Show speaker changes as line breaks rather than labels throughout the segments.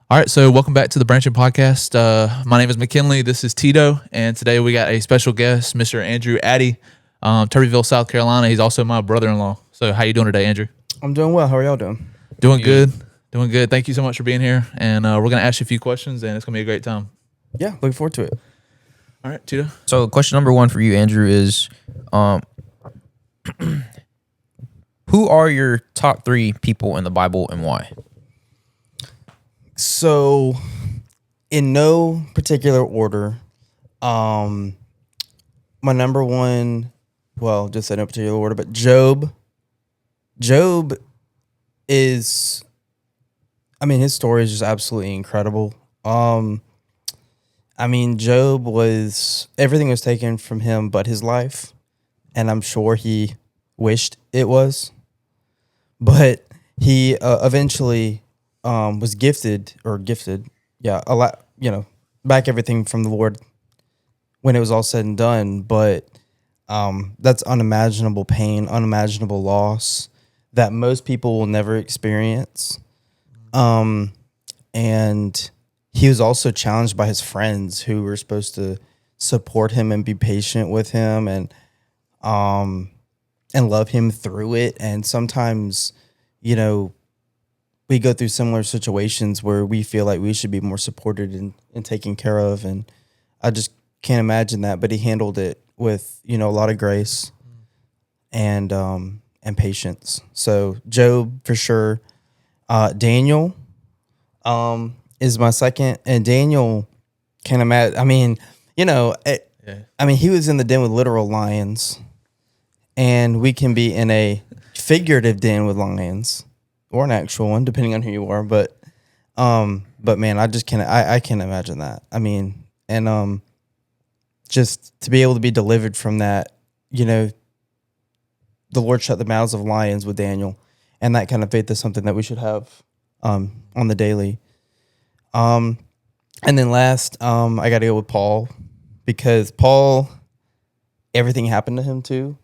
All right, so welcome back to the Branching Podcast. My name is McKinley. This is Tito, and today we got a special guest, Mr. Andrew Addy, Turbyville, South Carolina. He's also my brother-in-law. So, how you doing today, Andrew?
I'm doing well. How are y'all doing?
Doing good. Doing good. Thank you so much for being here, and we're gonna ask you a few questions, and it's gonna be a great time.
Yeah, looking forward to it.
All right, Tito.
So, question number one for you, Andrew, is who are your top three people in the Bible and why?
So, in no particular order, my number one, well, just in no particular order, but Job. Job is, his story is just absolutely incredible. Job everything was taken from him but his life, and I'm sure he wished it was, but he eventually was gifted, a lot, back everything from the Lord when it was all said and done. But that's unimaginable pain, unimaginable loss that most people will never experience. And he was also challenged by his friends who were supposed to support him and be patient with him and love him through it. And sometimes, we go through similar situations where we feel like we should be more supported and taken care of. And I just can't imagine that. But he handled it with, a lot of grace and patience. So Job for sure. Daniel is my second. And Daniel can't imagine. He was in the den with literal lions. And we can be in a figurative den with lions. Or an actual one, depending on who you are, but man, I just can't. I can't imagine that. Just to be able to be delivered from that, the Lord shut the mouths of lions with Daniel, and that kind of faith is something that we should have on the daily. And then last, I got to go with Paul, because Paul, everything happened to him too,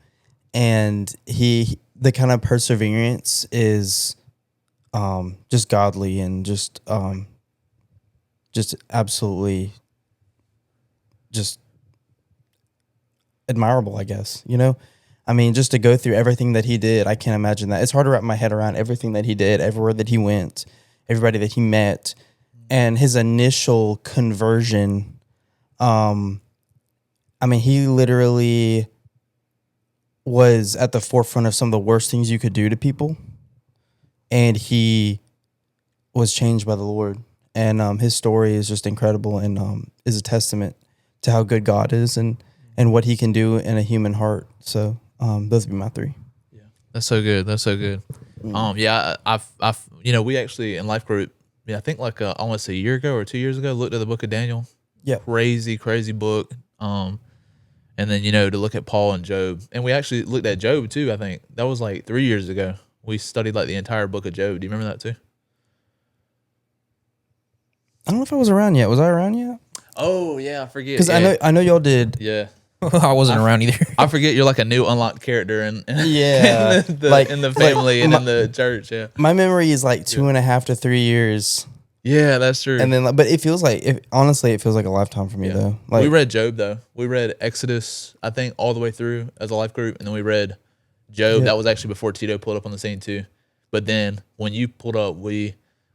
and the kind of perseverance is. Just godly and just absolutely just admirable, I guess, just to go through everything that he did. I can't imagine that. It's hard to wrap my head around everything that he did, everywhere that he went, everybody that he met, and his initial conversion. He literally was at the forefront of some of the worst things you could do to people. And he was changed by the Lord. And his story is just incredible and is a testament to how good God is and what he can do in a human heart. So those would be my three.
Yeah, that's so good. That's so good. I've we actually in life group, I think like almost a year ago or 2 years ago, looked at the book of Daniel.
Yeah,
crazy book. And then to look at Paul and Job, and we actually looked at Job too. I think that was like 3 years ago. We studied like the entire book of Job. Do you remember that too?
I don't know if I was around yet. Was I around yet?
Oh yeah, I forget.
Because I know y'all did.
Yeah,
I wasn't around either.
I forget you're like a new unlocked character in
Yeah,
in the family and in the church. Yeah,
my memory is like 2.5 to 3 years.
Yeah, that's true.
And then, but it feels like, honestly, it feels like a lifetime for me though. Like,
we read Job though. We read Exodus, I think, all the way through as a life group, and then we read Job.
Yeah.
That was actually before Tito pulled up on the scene too. But then when you pulled up, we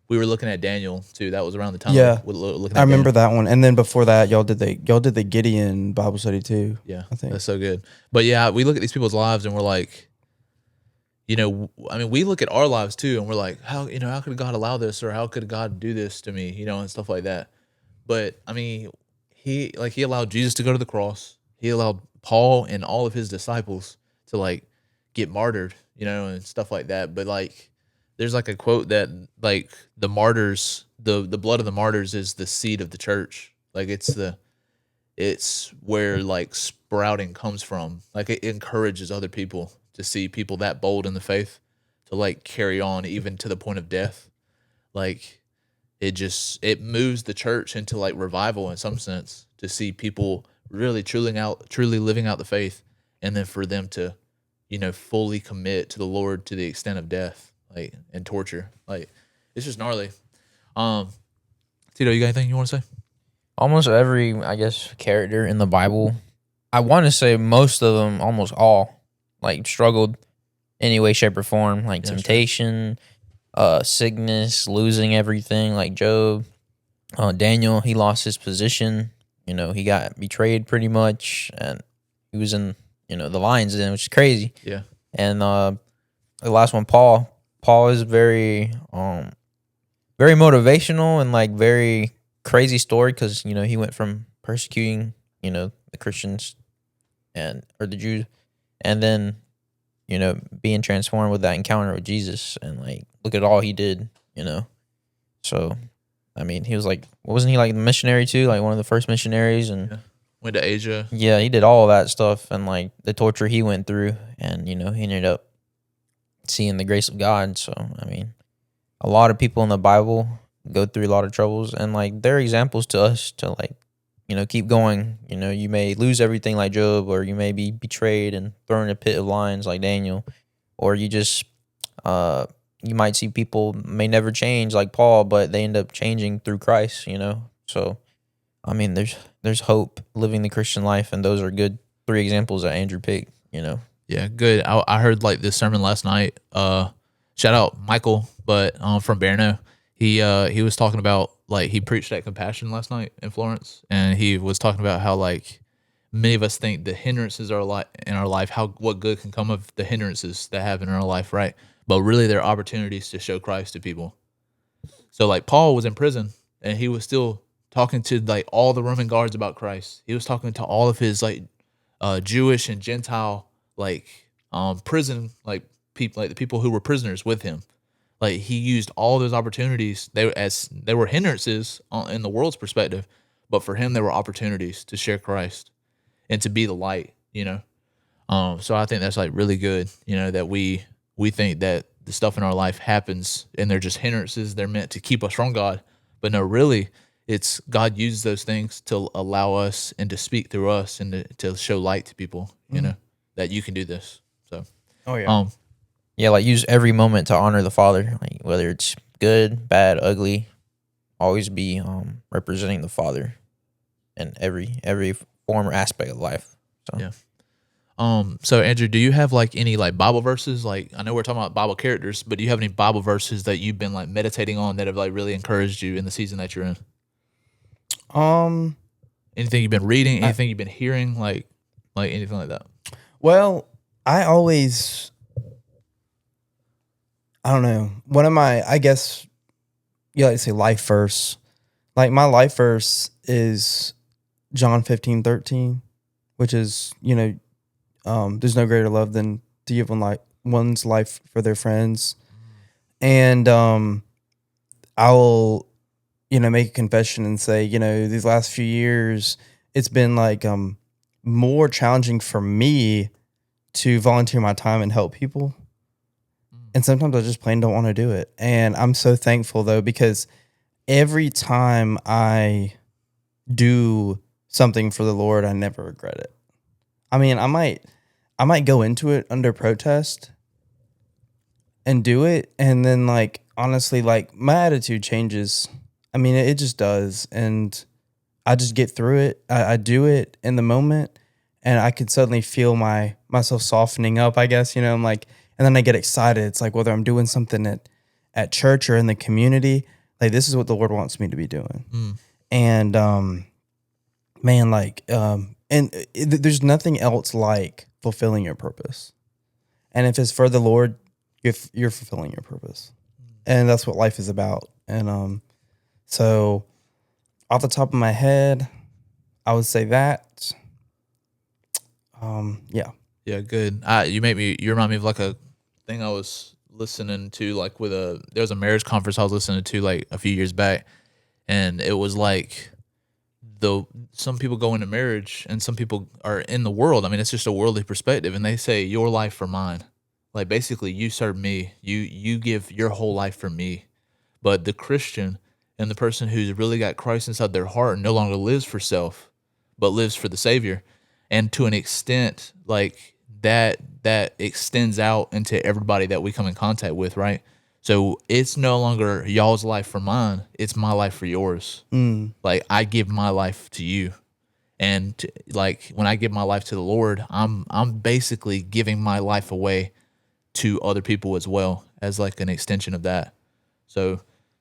were looking at Daniel too. That was around the time.
Yeah,
looking at
I remember
Daniel.
that one. And then before that, y'all did the Gideon Bible study too.
Yeah,
I think
that's so good. But yeah, we look at these people's lives and we're like, we look at our lives too, and we're like, how could God allow this, or how could God do this to me, and stuff like that. But he allowed Jesus to go to the cross. He allowed Paul and all of his disciples to get martyred, and stuff like that. But there's a quote that the martyrs, the blood of the martyrs is the seed of the church. It's where sprouting comes from. It encourages other people to see people that bold in the faith to carry on even to the point of death. It moves the church into revival in some sense, to see people really truly living out the faith, and then for them to fully commit to the Lord to the extent of death and torture. It's just gnarly. Tito, you got anything you want to say?
Almost every, I guess, character in the Bible, I want to say most of them, almost all, like struggled any way, shape, or form, like
Yeah, sure.
temptation, sickness, losing everything, like Job. Daniel, he lost his position. You know, he got betrayed pretty much, and he was in, the lion's den, which is crazy.
Yeah.
And the last one, Paul. Paul is very, very motivational and like very crazy story because he went from persecuting the Christians or the Jews, and then being transformed with that encounter with Jesus, and like look at all he did. So I mean, he was like, wasn't he like the missionary too, like one of the first missionaries, and
Yeah. Went to Asia.
yeah, he did all of that stuff, and like the torture he went through, and he ended up seeing the grace of God. So I mean, a lot of people in the Bible go through a lot of troubles, and like they're examples to us to like keep going. You may lose everything like Job, or you may be betrayed and thrown in a pit of lions like Daniel, or you just you might see people may never change like Paul, but they end up changing through Christ. So I mean, there's hope living the Christian life, and those are good 3 examples that Andrew picked.
Yeah, good. I heard like this sermon last night. Shout out Michael, but from Berno. He was talking about like he preached at Compassion last night in Florence, and he was talking about how like many of us think the hindrances are in our life, what good can come of the hindrances that happen in our life, right? But really, they're opportunities to show Christ to people. So like Paul was in prison, and he was still talking to like all the Roman guards about Christ. He was talking to all of his like Jewish and Gentile like prison like people, like the people who were prisoners with him. Like he used all those opportunities. They were hindrances in the world's perspective, but for him they were opportunities to share Christ and to be the light. So I think that's like really good. That we think that the stuff in our life happens and they're just hindrances. They're meant to keep us from God, but no, really, it's God uses those things to allow us and to speak through us and to show light to people. That you can do this. So,
Oh yeah.
Yeah, like use every moment to honor the Father, like whether it's good, bad, ugly, always be representing the Father in every form or aspect of life. So
Yeah. So Andrew, do you have like any like Bible verses? Like I know we're talking about Bible characters, but do you have any Bible verses that you've been like meditating on that have like really encouraged you in the season that you're in? Anything you've been reading, anything you've been hearing, like anything like that?
Well, I don't know. One of my, I guess, you like to say life verse. Like my life verse is John 15:13, which is, there's no greater love than to give one's life for their friends. And I will, make a confession and say, these last few years, it's been like more challenging for me to volunteer my time and help people. And sometimes I just plain don't want to do it. And I'm so thankful though, because every time I do something for the Lord, I never regret it. I mean, I might go into it under protest and do it. And then like, honestly, like my attitude changes. I mean, it just does. And I just get through it. I do it in the moment, and I can suddenly feel myself softening up, I guess, I'm like, and then I get excited. It's like whether I'm doing something at church or in the community, like this is what the Lord wants me to be doing. And man, like there's nothing else like fulfilling your purpose. And if it's for the Lord, you're fulfilling your purpose. And that's what life is about. And so off the top of my head, I would say that. Yeah.
Yeah, good. You remind me of like a thing I was listening to, like there was a marriage conference I was listening to like a few years back, and it was like some people go into marriage and some people are in the world. I mean, it's just a worldly perspective, and they say your life for mine. Like basically, you serve me. You give your whole life for me. But the Christian and the person who's really got Christ inside their heart no longer lives for self, but lives for the Savior. And to an extent, like that extends out into everybody that we come in contact with, right? So it's no longer y'all's life for mine. It's my life for yours. Like I give my life to you. And like when I give my life to the Lord, I'm basically giving my life away to other people as well as like an extension of that. So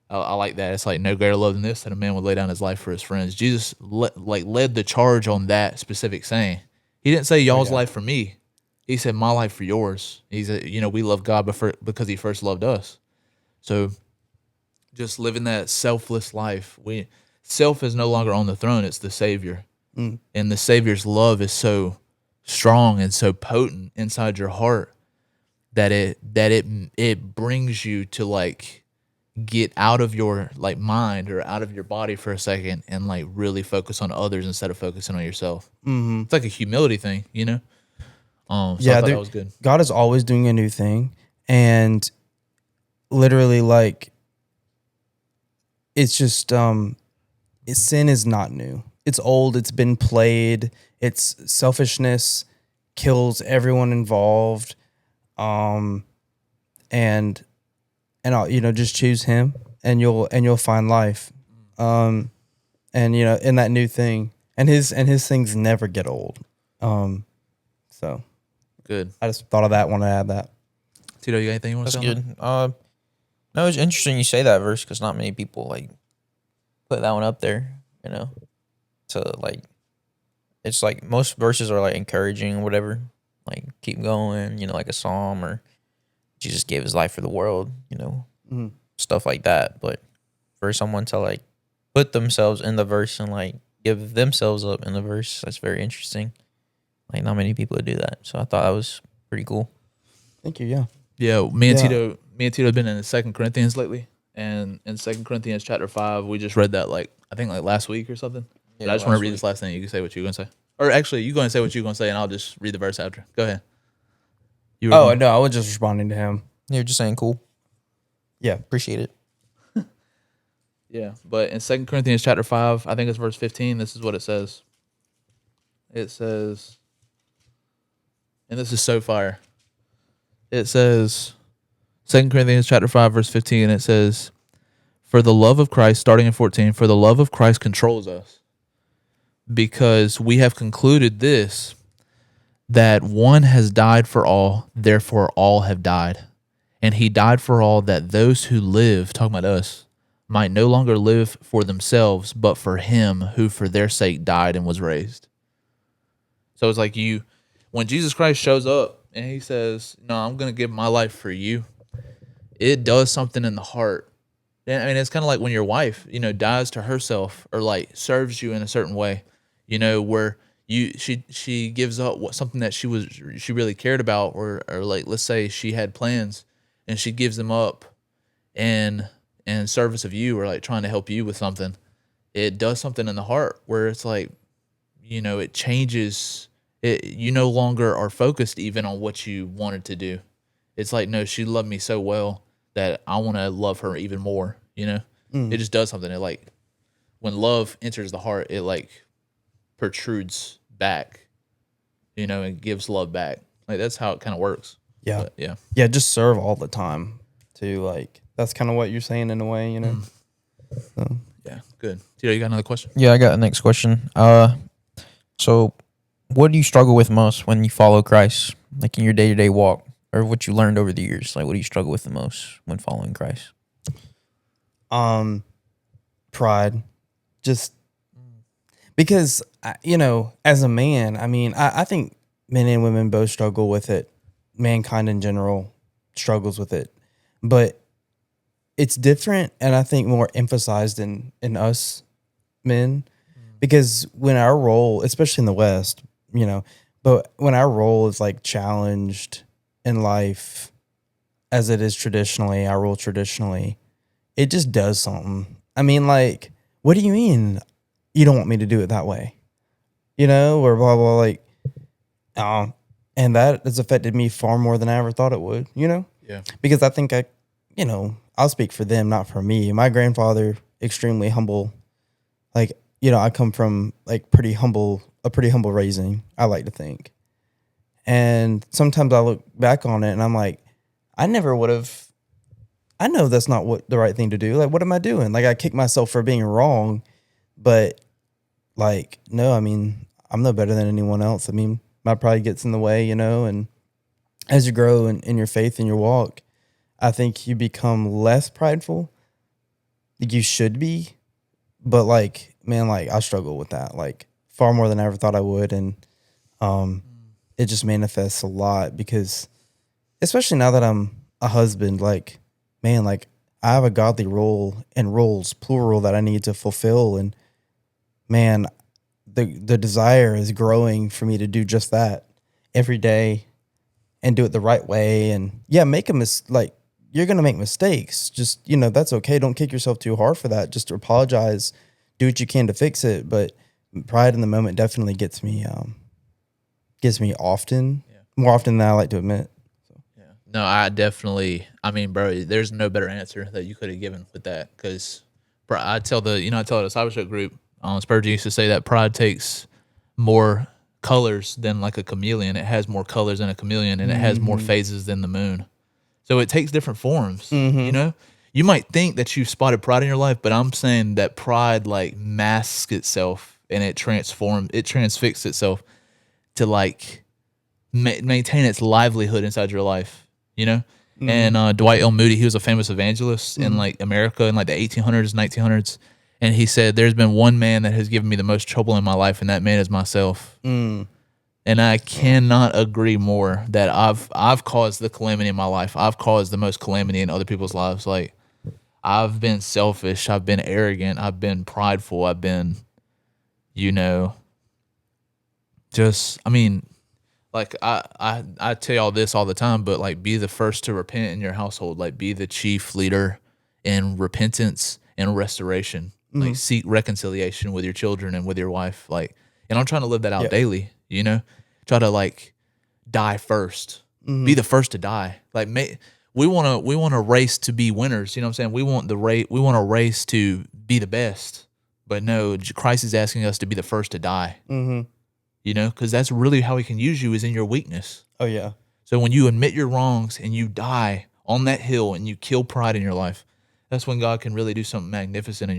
I like that. It's like no greater love than this, that a man would lay down his life for his friends. Jesus led the charge on that specific saying. He didn't say y'all's life for me. He said my life for yours. He said, we love God because he first loved us. So just living that selfless life. Self is no longer on the throne. It's the Savior. And the Savior's love is so strong and so potent inside your heart that it brings you to like get out of your like mind or out of your body for a second and like really focus on others instead of focusing on yourself. It's like a humility thing, So I thought that was good.
God is always doing a new thing, and literally, like, it's just sin is not new. It's old. It's been played. It's selfishness kills everyone involved. And I'll, just choose him and you'll find life. And in that new thing, and his things never get old. So
Good.
I just thought of that, want to add that.
Tito, you got anything you want to say?
That's good. No, it's interesting you say that verse because not many people like put that one up there, to like, it's like most verses are like encouraging or whatever, like keep going, like a psalm or Jesus gave his life for the world, stuff like that. But for someone to like put themselves in the verse and like give themselves up in the verse, that's very interesting. Like not many people do that. So I thought that was pretty cool.
Thank you. Yeah.
Yeah. Me and Tito have been in the 2 Corinthians lately. And in 2 Corinthians chapter 5, we just read that I think last week or something. Yeah, I just want to read this last thing. You can say what you're going to say. Or actually, you're going to say what you're going to say, and I'll just read the verse after. Go ahead.
No, I was just responding to him.
You're just saying cool.
Yeah.
Appreciate it.
Yeah, but in 2 Corinthians chapter 5, I think it's verse 15, this is what it says. It says, and this is so fire. It says, 2 Corinthians chapter 5, verse 15, it says, for the love of Christ, starting in 14, for the love of Christ controls us, because we have concluded this, that one has died for all, therefore all have died. And he died for all, that those who live, talking about us, might no longer live for themselves, but for him who for their sake died and was raised. So it's like when Jesus Christ shows up and he says, no, I'm going to give my life for you, it does something in the heart. I mean, it's kind of like when your wife, dies to herself or like serves you in a certain way, where she gives up something that she really cared about, or like let's say she had plans and she gives them up in service of you, or like trying to help you with something. It does something in the heart where it's like, it changes it. You no longer are focused even on what you wanted to do. It's like, no, she loved me so well that I want to love her even more, It just does something. It like, when love enters the heart, it like protrudes back, and gives love back. Like that's how it kind of works.
Yeah.
But, yeah.
Yeah. Just serve all the time to like, that's kind of what you're saying in a way, So.
Yeah. Good. Tito, you got another question?
Yeah, I got the next question. So what do you struggle with most when you follow Christ, like in your day-to-day walk, or what you learned over the years? Like, what do you struggle with the most when following Christ?
Pride, just because, as a man, I mean, I think men and women both struggle with it. Mankind in general struggles with it, but it's different. And I think more emphasized in us men, because when our role, especially in the West, but when our role is like challenged in life as it is traditionally, our role traditionally, it just does something. I mean, like, what do you mean you don't want me to do it that way? Or blah, blah, like, and that has affected me far more than I ever thought it would,
Yeah.
Because I think I'll speak for them, not for me. My grandfather, extremely humble. Like, I come from like a pretty humble raising, I like to think. And sometimes I look back on it and I'm like, I never would have I know that's not what the right thing to do. Like, what am I doing? Like, I kick myself for being wrong, but like, no, I mean, I'm no better than anyone else. I mean, my pride gets in the way, you know, and as you grow in your faith and your walk, I think you become less prideful. Like you should be, but like, man, like I struggle with that, like far more than I ever thought I would. And it just manifests a lot because especially now that I'm a husband, like, man, like I have a godly role and roles, plural, that I need to fulfill. And man, the desire is growing for me to do just that every day and do it the right way. And yeah, like you're going to make mistakes. Just, you know, that's okay. Don't kick yourself too hard for that. Just apologize, do what you can to fix it. But pride in the moment definitely gets me often, more often than I like to admit.
Yeah. No, I mean, bro, there's no better answer that you could have given with that. Cause I tell the discipleship group, Spurgeon used to say that pride takes more colors than like a chameleon. It has more colors than a chameleon, and it has more phases than the moon. So it takes different forms. You know, you might think that you've spotted pride in your life, but I'm saying that pride like masks itself and it transfixes itself to like maintain its livelihood inside your life. You know, and Dwight L. Moody, he was a famous evangelist in like America in like the 1800s, 1900s. And he said, there's been one man that has given me the most trouble in my life, and that man is myself. And I cannot agree more that I've caused the calamity in my life. I've caused the most calamity in other people's lives. Like, I've been selfish. I've been arrogant. I've been prideful. I've been, you know, just, I mean, like, I tell y'all this all the time, but, like, be the first to repent in your household. Like, be the chief leader in repentance and restoration. Like, seek reconciliation with your children and with your wife. Like, and I'm trying to live that out daily, you know? Try to, like, die first. Be the first to die. Like, we want to race to be winners, you know what I'm saying? We want a race to be the best. But no, Christ is asking us to be the first to die. You know, because that's really how he can use you, is in your weakness.
Oh, yeah.
So when you admit your wrongs and you die on that hill and you kill pride in your life, that's when God can really do something magnificent in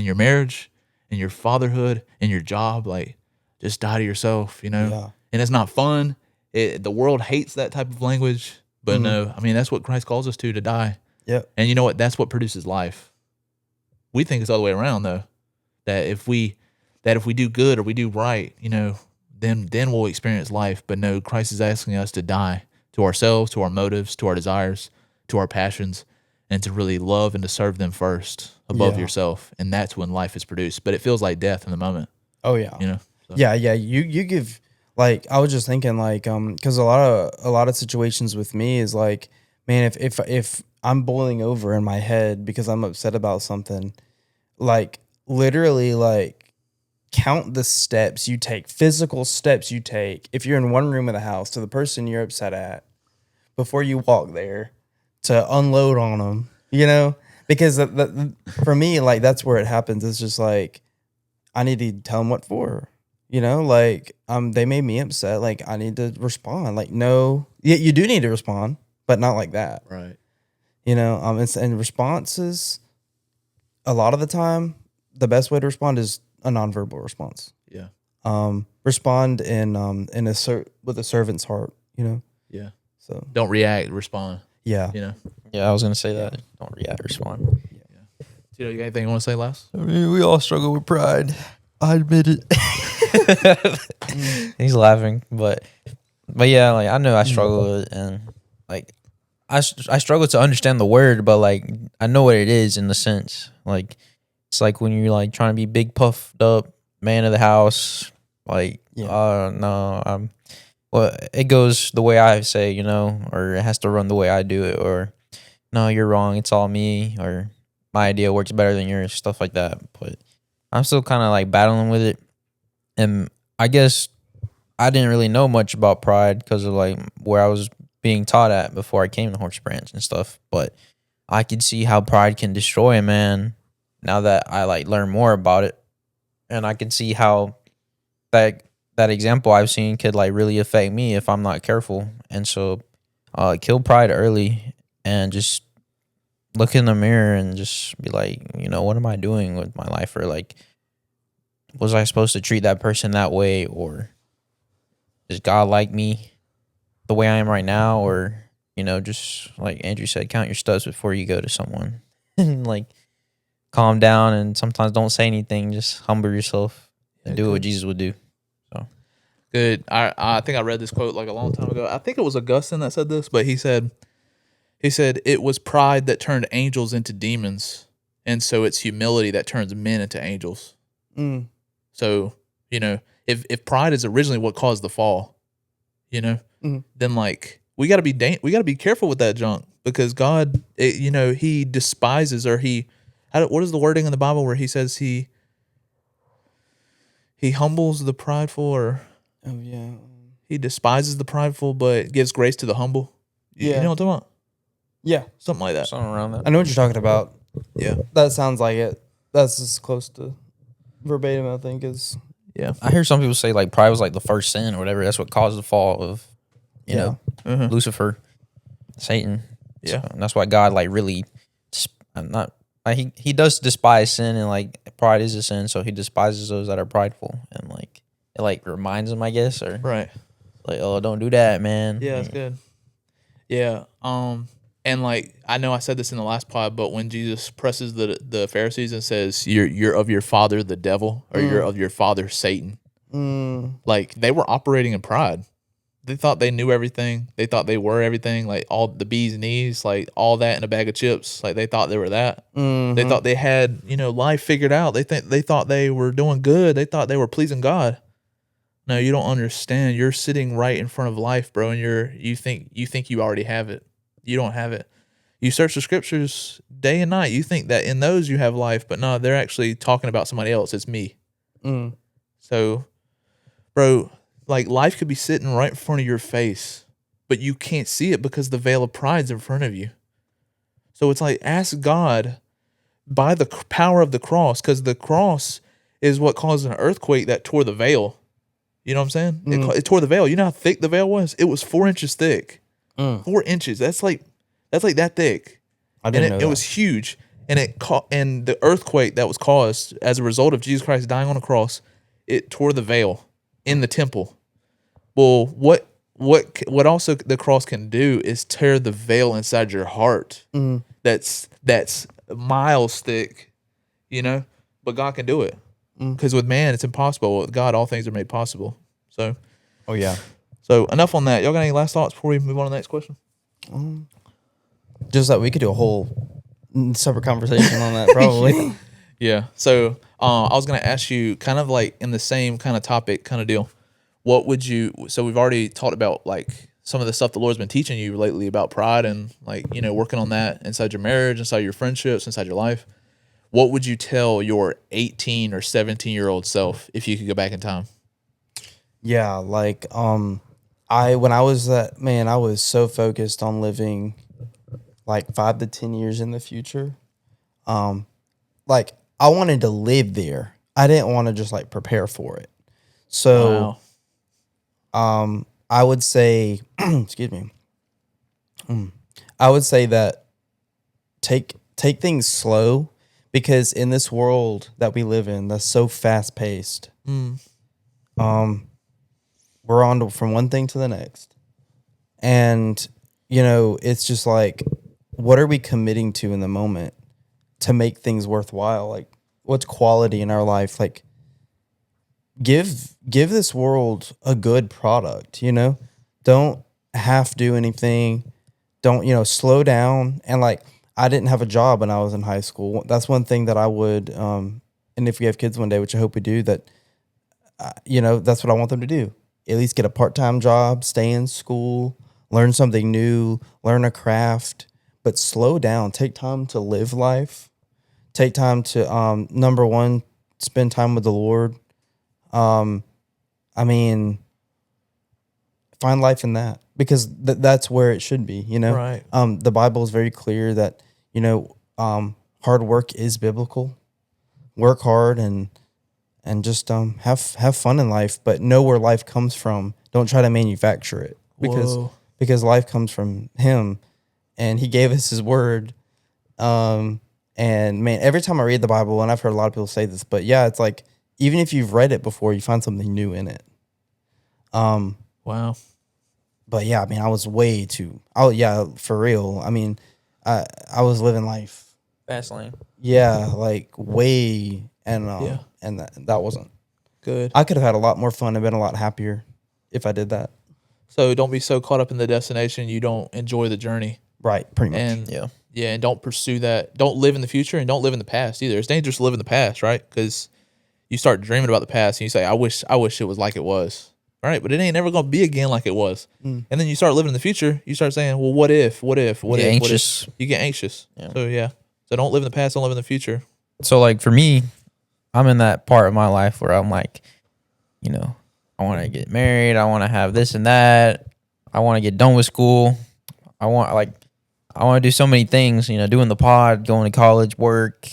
your marriage, in your fatherhood, in your job. Like, just die to yourself, you know?
Yeah.
And it's not fun. The world hates that type of language. But no, I mean, that's what Christ calls us to die.
Yep.
And you know what? That's what produces life. We think it's the other way around, though. That if we do good or we do right, you know, then we'll experience life. But no, Christ is asking us to die to ourselves, to our motives, to our desires, to our passions, and to really love and to serve them first above yourself. And that's when life is produced. But it feels like death in the moment.
Oh, yeah.
You know? So.
Yeah. You give, like, I was just thinking, like, because a lot of situations with me is like, man, if I'm boiling over in my head because I'm upset about something, like, literally, like, count the steps you take, physical steps you take, if you're in one room of the house, to the person you're upset at before you walk there to unload on them, you know? Because for me, like, that's where it happens. It's just like, I need to tell them what for, you know? Like, they made me upset. Like, I need to respond. Like, no, you do need to respond, but not like that.
Right.
You know, and responses, a lot of the time, the best way to respond is a nonverbal response.
Yeah.
Respond with a servant's heart, you know?
Yeah.
So
don't react, respond.
Yeah.
You know?
Yeah, I was gonna say that. Don't react, respond.
Yeah. Tito, you got anything you want to say last?
I mean, we all struggle with pride. I admit it. He's laughing, but yeah, like, I know I struggle with it, and like I struggle to understand the word, but like I know what it is in the sense. Like, it's like when you're like trying to be big, puffed up man of the house. Like, no, well, it goes the way I say, you know, or it has to run the way I do it, or no, you're wrong, it's all me, or my idea works better than yours, stuff like that. But I'm still kind of like battling with it, and I guess I didn't really know much about pride because of like where I was being taught at before I came to Horse Branch and stuff. But I could see how pride can destroy a man now that I like learn more about it, and I can see how that example I've seen could like really affect me if I'm not careful. And so kill pride early and just look in the mirror and just be like, what am I doing with my life? Or like, was I supposed to treat that person that way? Or does God like me the way I am right now? Or, just like Andrew said, count your steps before you go to someone. And like, calm down and sometimes don't say anything. Just humble yourself and do what Jesus would do. So
Good. I think I read this quote like a long time ago. I think it was Augustine that said this, but he said it was pride that turned angels into demons, and so it's humility that turns men into angels.
Mm.
So, if pride is originally what caused the fall, then like we got to be careful with that junk, because God, he despises, or what is the wording in the Bible where he says he humbles the prideful, or he despises the prideful but gives grace to the humble. You know what I'm talking about?
Yeah.
Something like that.
something around that.
I know what you're talking about.
Yeah.
That sounds like it. That's as close to verbatim, I think, is.
Yeah.
I hear some people say like pride was like the first sin or whatever. That's what caused the fall of, Lucifer, Satan.
Yeah.
So, and that's why God like really, he does despise sin, and like pride is a sin, so he despises those that are prideful, and like it like reminds him, I guess, or
Right.
like, oh, don't do that, man.
Yeah, that's good. Yeah. And like I know I said this in the last pod, but when Jesus presses the Pharisees and says, "You're of your father the devil," or "You're of your father Satan," like they were operating in pride. They thought they knew everything. They thought they were everything, like all the bee's knees, like all that in a bag of chips. Like they thought they were that. They thought they had life figured out. They thought they were doing good. They thought they were pleasing God. No, you don't understand. You're sitting right in front of life, bro, and you think you already have it. You don't have it. You search the scriptures day and night. You think that in those you have life, but no, they're actually talking about somebody else. It's me. So, bro, like life could be sitting right in front of your face, but you can't see it because the veil of pride's in front of you. So it's like, ask God by the power of the cross, because the cross is what caused an earthquake that tore the veil. You know what I'm saying? It tore the veil. You know how thick the veil was? It was 4 inches thick. 4 inches. That's like that thick.
I didn't know
It
that.
was huge. And and the earthquake that was caused as a result of Jesus Christ dying on the cross, it tore the veil in the temple. Well, what also the cross can do is tear the veil inside your heart. That's miles thick, but God can do it. Because with man, it's impossible. With God, all things are made possible. So,
Oh, yeah.
so enough on that. Y'all got any last thoughts before we move on to the next question?
Just that we could do a whole separate conversation on that, probably.
Yeah. So I was going to ask you kind of like in the same kind of topic kind of deal. So we've already talked about like some of the stuff the Lord's been teaching you lately about pride and like, working on that inside your marriage, inside your friendships, inside your life. What would you tell your 18 or 17-year-old self if you could go back in time?
Yeah, like when I was that man, I was so focused on living like 5 to 10 years in the future. Like I wanted to live there. I didn't want to just like prepare for it. So I would say excuse me. I would say that take things slow, because in this world that we live in that's so fast paced. We're on from one thing to the next. And, it's just like, what are we committing to in the moment to make things worthwhile? Like, what's quality in our life? Like, give this world a good product, Don't half do anything. Don't, slow down. And, like, I didn't have a job when I was in high school. That's one thing that I would, and if we have kids one day, which I hope we do, that, that's what I want them to do. At least get a part-time job, stay in school, learn something new, learn a craft, but slow down. Take time to live life. Take time to, number one, spend time with the Lord. Find life in that, because that's where it should be,
Right.
The Bible is very clear that, hard work is biblical. Work hard and just have fun in life, but know where life comes from. Don't try to manufacture it, because life comes from Him, and He gave us His word And man, every time I read the Bible, and I've heard a lot of people say this, but yeah, it's like even if you've read it before, you find something new in it.
Wow.
But yeah, I mean, I was way too. Oh yeah, for real. I mean, I was living life.
Fast lane.
Yeah, like way, and
Yeah.
and that wasn't.
Good.
I could have had a lot more fun and been a lot happier if I did that.
So don't be so caught up in the destination you don't enjoy the journey.
Right, pretty much.
And
Yeah.
and don't pursue that. Don't live in the future and don't live in the past either. It's dangerous to live in the past, right? Because you start dreaming about the past and you say, I wish it was like it was. All right, but it ain't never gonna be again like it was. And then you start living in the future, you start saying, well, what if?
Anxious.
You get anxious.
Yeah.
So don't live in the past, don't live in the future.
So like for me, I'm in that part of my life where I'm like, you know, I want to get married. I want to have this and that. I want to get done with school. I want to do so many things, you know, doing the pod, going to college, work,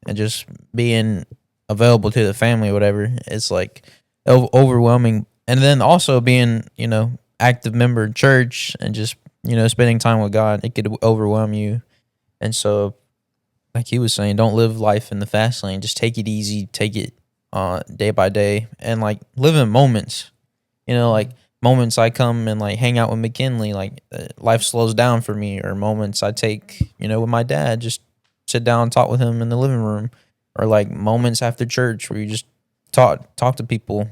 and just being available to the family or whatever. It's like overwhelming. And then also being, you know, active member in church and just, you know, spending time with God, it could overwhelm you. And so, like he was saying, don't live life in the fast lane. Just take it easy, take it day by day, and like live in moments. You know, like moments I come and like hang out with McKinley, like life slows down for me, or moments I take, you know, with my dad, just sit down and talk with him in the living room, or like moments after church where you just talk to people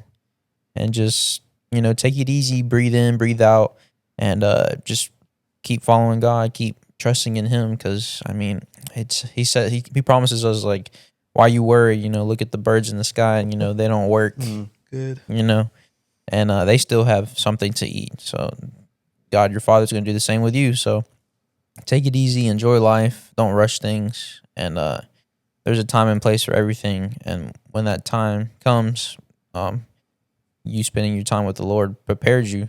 and just, you know, take it easy, breathe in, breathe out, and just keep following God, keep trusting in Him, because I mean, he said he promises us, like, why you worry? You know, look at the birds in the sky, and you know they don't work.
Good.
You know, and they still have something to eat. So God, your Father's going to do the same with you. So take it easy, enjoy life, don't rush things, and there's a time and place for everything. And when that time comes, you spending your time with the Lord prepares you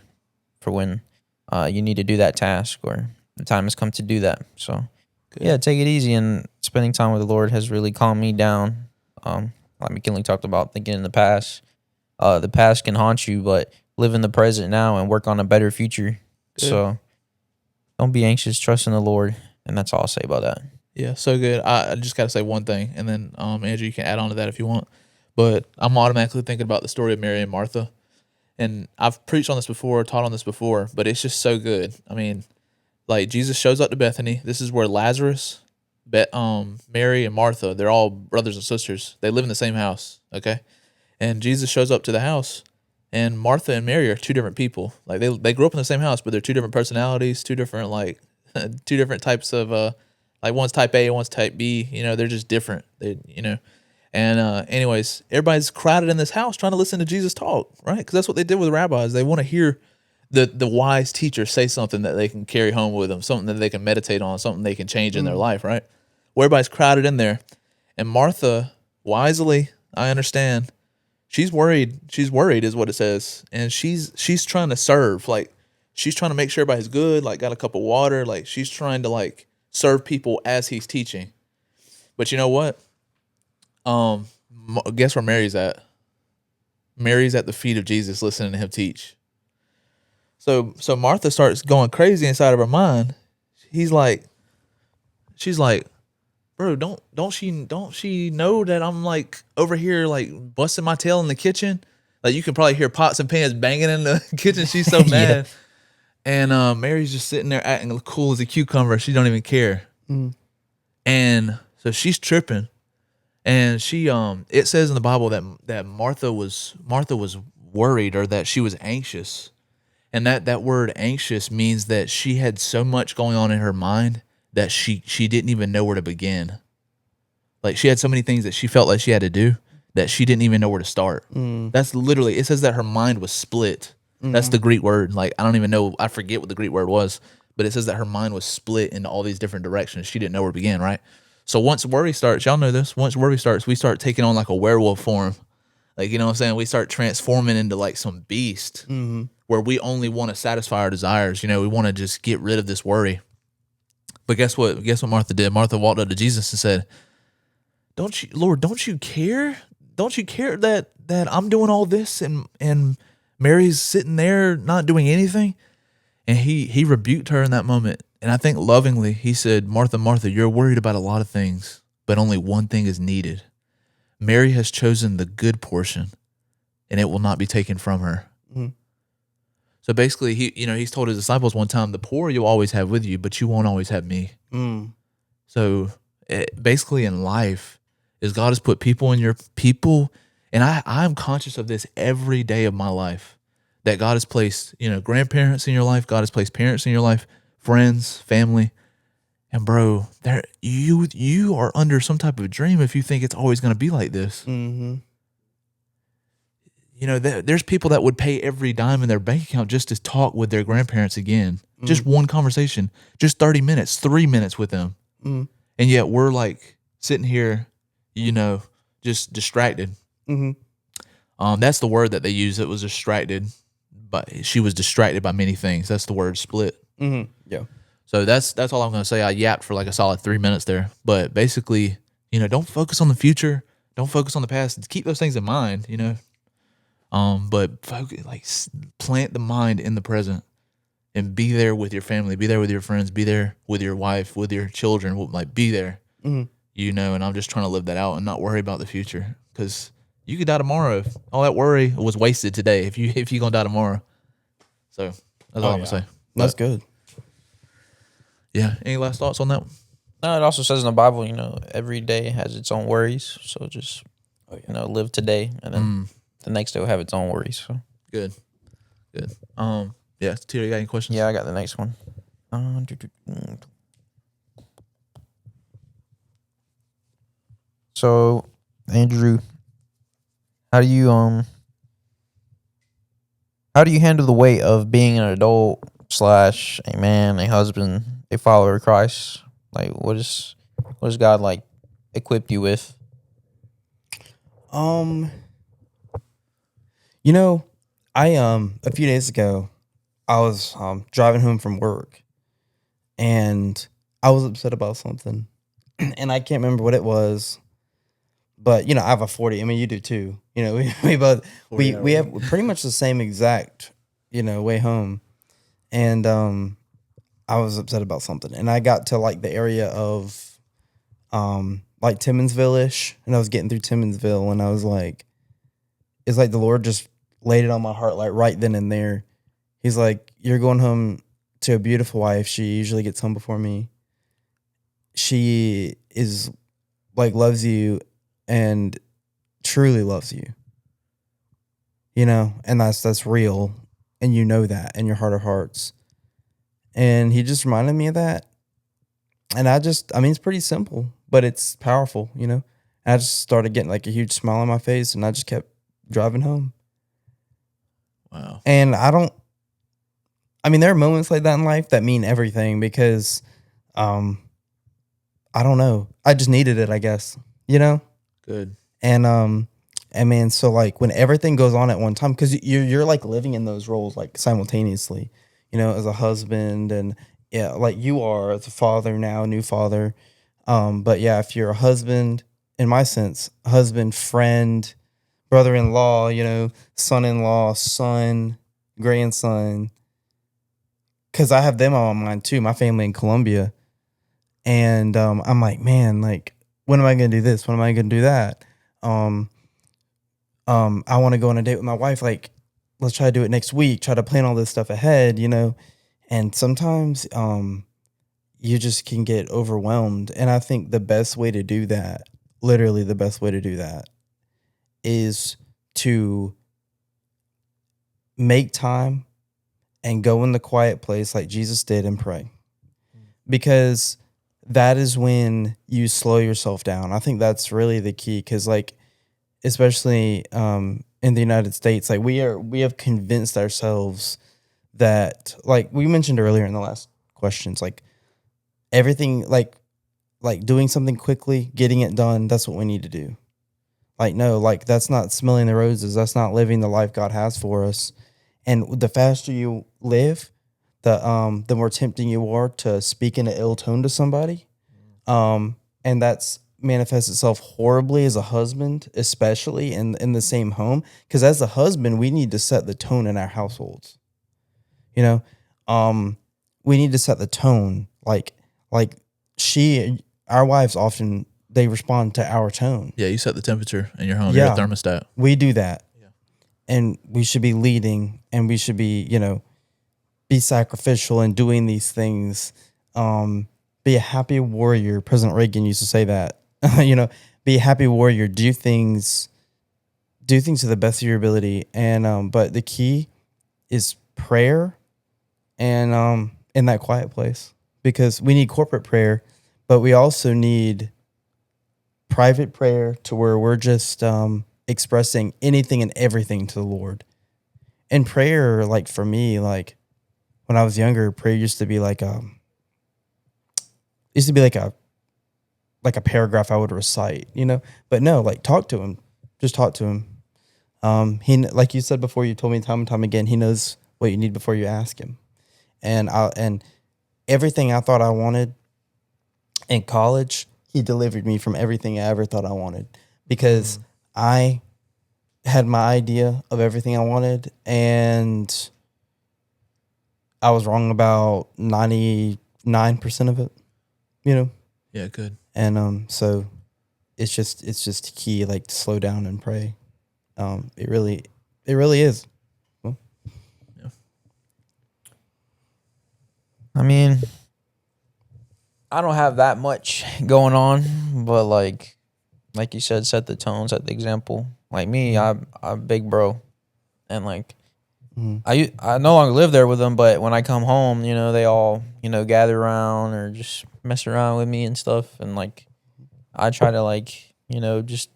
for when you need to do that task, or the time has come to do that. So yeah, take it easy, and spending time with the Lord has really calmed me down. Like McKinley talked about, thinking in the past. The past can haunt you, but live in the present now and work on a better future.
Good.
So don't be anxious, trust in the Lord, and that's all I'll say about that.
Yeah, so good. I just got to say one thing, and then Andrew, you can add on to that if you want. But I'm automatically thinking about the story of Mary and Martha. And I've preached on this before, taught on this before, but it's just so good. I mean, like Jesus shows up to Bethany. This is where Lazarus, Mary and Martha, they're all brothers and sisters. They live in the same house, okay? And Jesus shows up to the house, and Martha and Mary are two different people. Like they grew up in the same house, but they're two different personalities, two different two different types of like one's type A, one's type B. You know, they're just different. And anyways, everybody's crowded in this house trying to listen to Jesus talk, right? Because that's what they did with rabbis. They want to hear the wise teacher say something that they can carry home with them, something that they can meditate on, something they can change in their life, right? Well, everybody's crowded in there. And Martha, wisely, I understand, she's worried. She's worried is what it says. And she's trying to serve. Like, she's trying to make sure everybody's good, like got a cup of water. Like, she's trying to like serve people as he's teaching. But you know what? Guess where Mary's at? Mary's at the feet of Jesus, listening to him teach. So Martha starts going crazy inside of her mind. She's like, bro, don't she know that I'm like over here like busting my tail in the kitchen? Like, you can probably hear pots and pans banging in the kitchen. She's so mad. And Mary's just sitting there acting cool as a cucumber. She don't even care. And so she's tripping. And she it says in the Bible that Martha was worried, or that she was anxious. And that word anxious means that she had so much going on in her mind that she didn't even know where to begin. Like, she had so many things that she felt like she had to do that she didn't even know where to start. That's literally, it says that her mind was split. That's the Greek word. Like, I don't even know, I forget what the Greek word was, but it says that her mind was split into all these different directions. She didn't know where to begin, right? So once worry starts, y'all know this, once worry starts, we start taking on like a werewolf form. Like, you know what I'm saying? We start transforming into like some beast where we only want to satisfy our desires. You know, we want to just get rid of this worry. But guess what? Guess what Martha did? Martha walked up to Jesus and said, Lord, don't you care? Don't you care that I'm doing all this and Mary's sitting there not doing anything? And he rebuked her in that moment. And I think lovingly, he said, Martha, Martha, you're worried about a lot of things, but only one thing is needed. Mary has chosen the good portion, and it will not be taken from her.
Mm-hmm.
So basically, he's told his disciples one time, the poor you'll always have with you, but you won't always have me.
Mm.
So basically in life is God has put people in your people. And I'm conscious of this every day of my life, that God has placed, grandparents in your life. God has placed parents in your life, friends, family. And bro, you are under some type of dream if you think it's always going to be like this.
Mm-hmm.
There's people that would pay every dime in their bank account just to talk with their grandparents again. Just one conversation, just 30 minutes, 3 minutes with them.
Mm.
And yet we're like sitting here, just distracted.
Mm-hmm.
That's the word that they use. It was distracted, but she was distracted by many things. That's the word split.
Mm-hmm. Yeah.
So that's all I'm going to say. I yapped for like a solid 3 minutes there, but basically, don't focus on the future. Don't focus on the past. Keep those things in mind, but focus, like plant the mind in the present and be there with your family, be there with your friends, be there with your wife, with your children, like be there,
Mm-hmm.
and I'm just trying to live that out and not worry about the future, because you could die tomorrow. All that worry was wasted today if you're going to die tomorrow. So that's all I'm going to say.
That's good.
Yeah. Any last thoughts on that?
No, it also says in the Bible, every day has its own worries. So just, live today, and then the next day will have its own worries. So
Good. Yeah. Tia, you got any questions?
yeah, I got the next one. So, Andrew, how do you handle the weight of being an adult / a man, a husband, a follower of Christ? Like, what does God like equip you with?
I a few days ago, I was driving home from work, and I was upset about something, and I can't remember what it was. But I have a 40. I mean, you do too. We both we have pretty much the same exact way home, and I was upset about something, and I got to like the area of like Timmonsville-ish, and I was getting through Timmonsville, and I was like, it's like the Lord just laid it on my heart like right then and there. He's like, you're going home to a beautiful wife. She usually gets home before me. She is like loves you and truly loves you. And that's real, and that in your heart of hearts. And he just reminded me of that. And it's pretty simple, but it's powerful, I just started getting like a huge smile on my face, and I just kept driving home.
Wow.
And there are moments like that in life that mean everything, because I don't know. I just needed it, I guess,
Good.
And so like when everything goes on at one time, because you're like living in those roles like simultaneously, as a husband, and yeah, like you are as a father now, new father. But yeah, if you're a husband, in my sense, husband, friend, brother-in-law, son-in-law, son, grandson, because I have them on my mind too, my family in Colombia. And I'm like, man, like, when am I going to do this? When am I going to do that? I want to go on a date with my wife. Like, let's try to do it next week. Try to plan all this stuff ahead, And sometimes you just can get overwhelmed. And I think the best way to do that, literally the best way to do that, is to make time and go in the quiet place like Jesus did and pray. Because that is when you slow yourself down. I think that's really the key, because like, especially in the United States, like we have convinced ourselves that, like we mentioned earlier in the last questions, like everything, like doing something quickly, getting it done, that's what we need to do. Like, no, like that's not smelling the roses. That's not living the life God has for us. And the faster you live, the more tempting you are to speak in an ill tone to somebody. And that's manifests itself horribly as a husband, especially in the same home. Because as a husband, we need to set the tone in our households. We need to set the tone. Like our wives often, they respond to our tone.
Yeah, you set the temperature in your home.
Yeah.
You're a thermostat.
We do that.
Yeah.
And we should be leading, and we should be, be sacrificial in doing these things. Be a happy warrior. President Reagan used to say that. Be a happy warrior. Do things to the best of your ability. And but the key is prayer, and in that quiet place, because we need corporate prayer, but we also need private prayer to where we're just expressing anything and everything to the Lord. And prayer, like for me, like when I was younger, prayer used to be like a paragraph I would recite, But no, like talk to him, just talk to him. He, like you said before, you told me time and time again, he knows what you need before you ask him. And everything I thought I wanted in college, he delivered me from everything I ever thought I wanted, because I had my idea of everything I wanted, and I was wrong about 99% of it,
Yeah, good.
And so it's just key, like, to slow down and pray. It really is. Well,
Yeah.
I mean, I don't have that much going on, but like you said, set the tone, set the example. Like me, I'm a big bro, and like I no longer live there with them, but when I come home, they all gather around or just mess around with me and stuff, and like I try to like just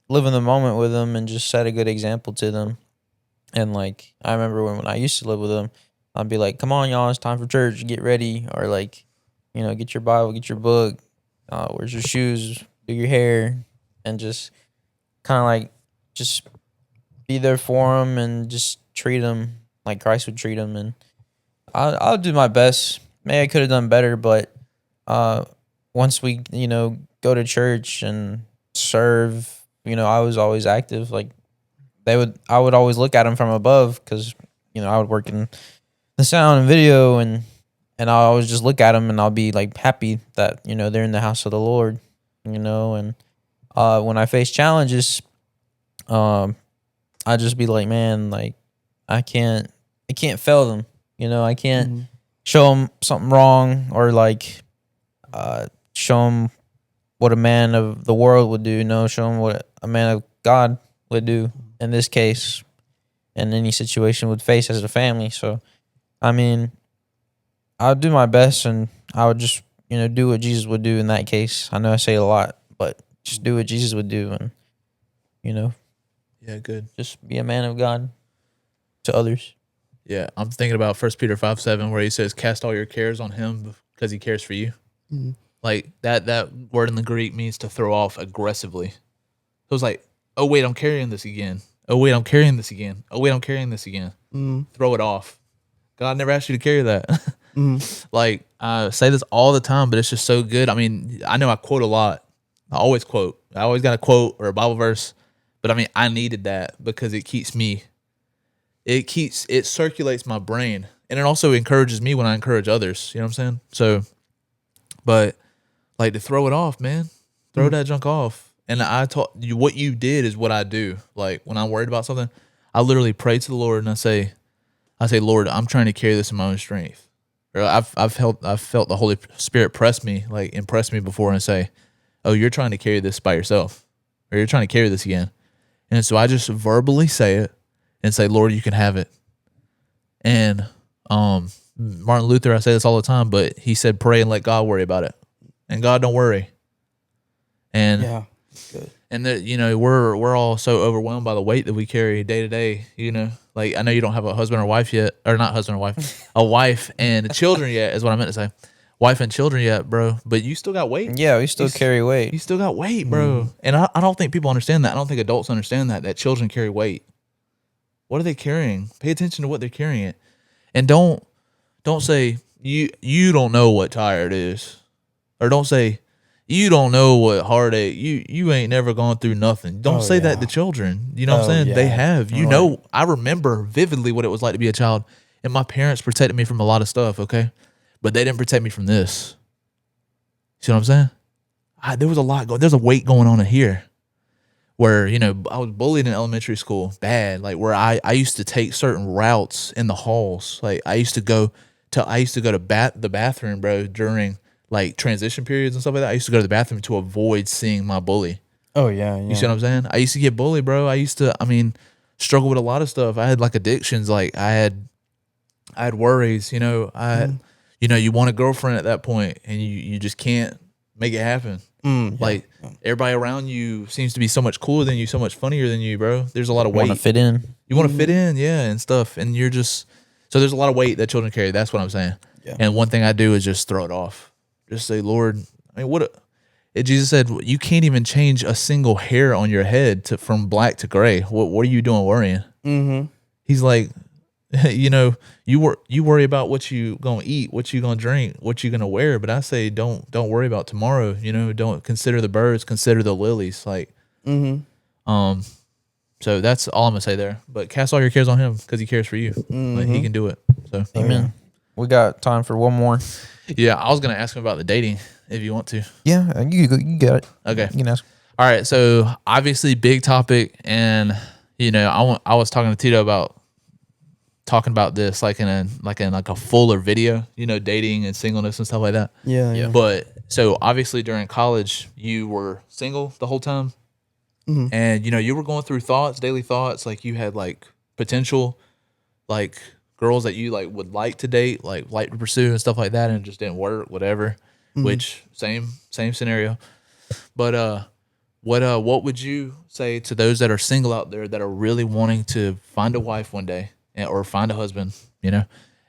live in the moment with them and just set a good example to them. And like I remember when I used to live with them, I'd be like, "Come on, y'all, it's time for church. Get ready," or like, get your Bible, get your book. Where's your shoes? Do your hair, and just kind of like just be there for them and just treat them like Christ would treat them. And I'll do my best. Maybe I could have done better, but once we go to church and serve, I was always active. Like I would always look at them from above, because I would work in the sound and video, and I'll always just look at them, and I'll be like happy that they're in the house of the Lord, and when I face challenges, I just be like, man, like I can't fail them, I can't show them something wrong, or like show them what a man of the world would do, show them what a man of God would do in this case, and any situation would face as a family. So, I mean, I'll do my best, and I would just, do what Jesus would do in that case. I know I say it a lot, but just do what Jesus would do, and,
Yeah, good.
just be a man of God to others.
Yeah, I'm thinking about 1 Peter 5:7, where he says, "Cast all your cares on him because he cares for you." Like that word in the Greek means to throw off aggressively. So it's like, oh wait, I'm carrying this again. Oh wait, I'm carrying this again. Oh wait, I'm carrying this again. Throw it off. God never asked you to carry that. Like I say this all the time, but it's just so good. I mean, I know I quote a lot. I always quote. I always got a quote or a Bible verse. But I mean, I needed that because it keeps me. It circulates my brain, and it also encourages me when I encourage others. You know what I'm saying? So, but like, to throw it off, man, throw that junk off. And I taught you, what you did is what I do. Like when I'm worried about something, I literally pray to the Lord, and I say, Lord, I'm trying to carry this in my own strength. Or I've felt the Holy Spirit impress me before, and say, oh, you're trying to carry this by yourself, or you're trying to carry this again. And so I just verbally say it and say, Lord, you can have it. And Martin Luther, I say this all the time, but he said, pray and let God worry about it. And God don't worry. And
yeah, good.
And that, we're all so overwhelmed by the weight that we carry day to day. Like, I know you don't have a husband or wife yet, or not husband or wife, a wife and children yet, is what I meant to say. Wife and children yet, bro. But you still got weight.
Yeah, we still carry weight.
You still got weight, bro. And I don't think people understand that. I don't think adults understand that children carry weight. What are they carrying? Pay attention to what they're carrying. And don't say, you don't know what tired is. Or don't say, you don't know what heartache. You ain't never gone through nothing. Don't say that to children. You know what I'm saying?
Yeah.
They have. I remember vividly what it was like to be a child. And my parents protected me from a lot of stuff, okay? But they didn't protect me from this. See what I'm saying? There was a lot going. There's a weight going on in here. Where I was bullied in elementary school, bad. Like where I used to take certain routes in the halls. Like I used to go to the bathroom, bro, during like transition periods and stuff like that. I used to go to the bathroom to avoid seeing my bully.
Oh yeah,
You see what I'm saying? I used to get bullied, bro. I used to, struggle with a lot of stuff. I had like addictions. Like I had worries. You want a girlfriend at that point, and you just can't make it happen. Like everybody around you seems to be so much cooler than you, so much funnier than you, bro. There's a lot of weight.
Want to fit in?
You want to fit in, yeah, and stuff. And you're just so there's a lot of weight that children carry. That's what I'm saying.
Yeah.
And one thing I do is just throw it off. Just say, Lord, Jesus said you can't even change a single hair on your head from black to gray. What are you doing worrying?
Mm-hmm.
He's like, you worry about what you gonna eat, what you gonna drink, what you gonna wear. But I say, don't worry about tomorrow. Don't consider the birds, consider the lilies. Like, so that's all I'm gonna say there. But cast all your cares on Him because He cares for you. Like, He can do it. So,
Amen. We got time for one more.
Yeah, I was gonna ask him about the dating if you want to.
Yeah, you got it.
Okay,
You can ask.
all right. So obviously, big topic, and I was talking to Tito about talking about this like in a fuller video, dating and singleness and stuff like that.
Yeah.
But so obviously during college, you were single the whole time, and you were going through daily thoughts, like you had like potential, like girls that you like would like to date, like to pursue and stuff like that, and it just didn't work, whatever. Which same scenario. But what would you say to those that are single out there that are really wanting to find a wife one day or find a husband,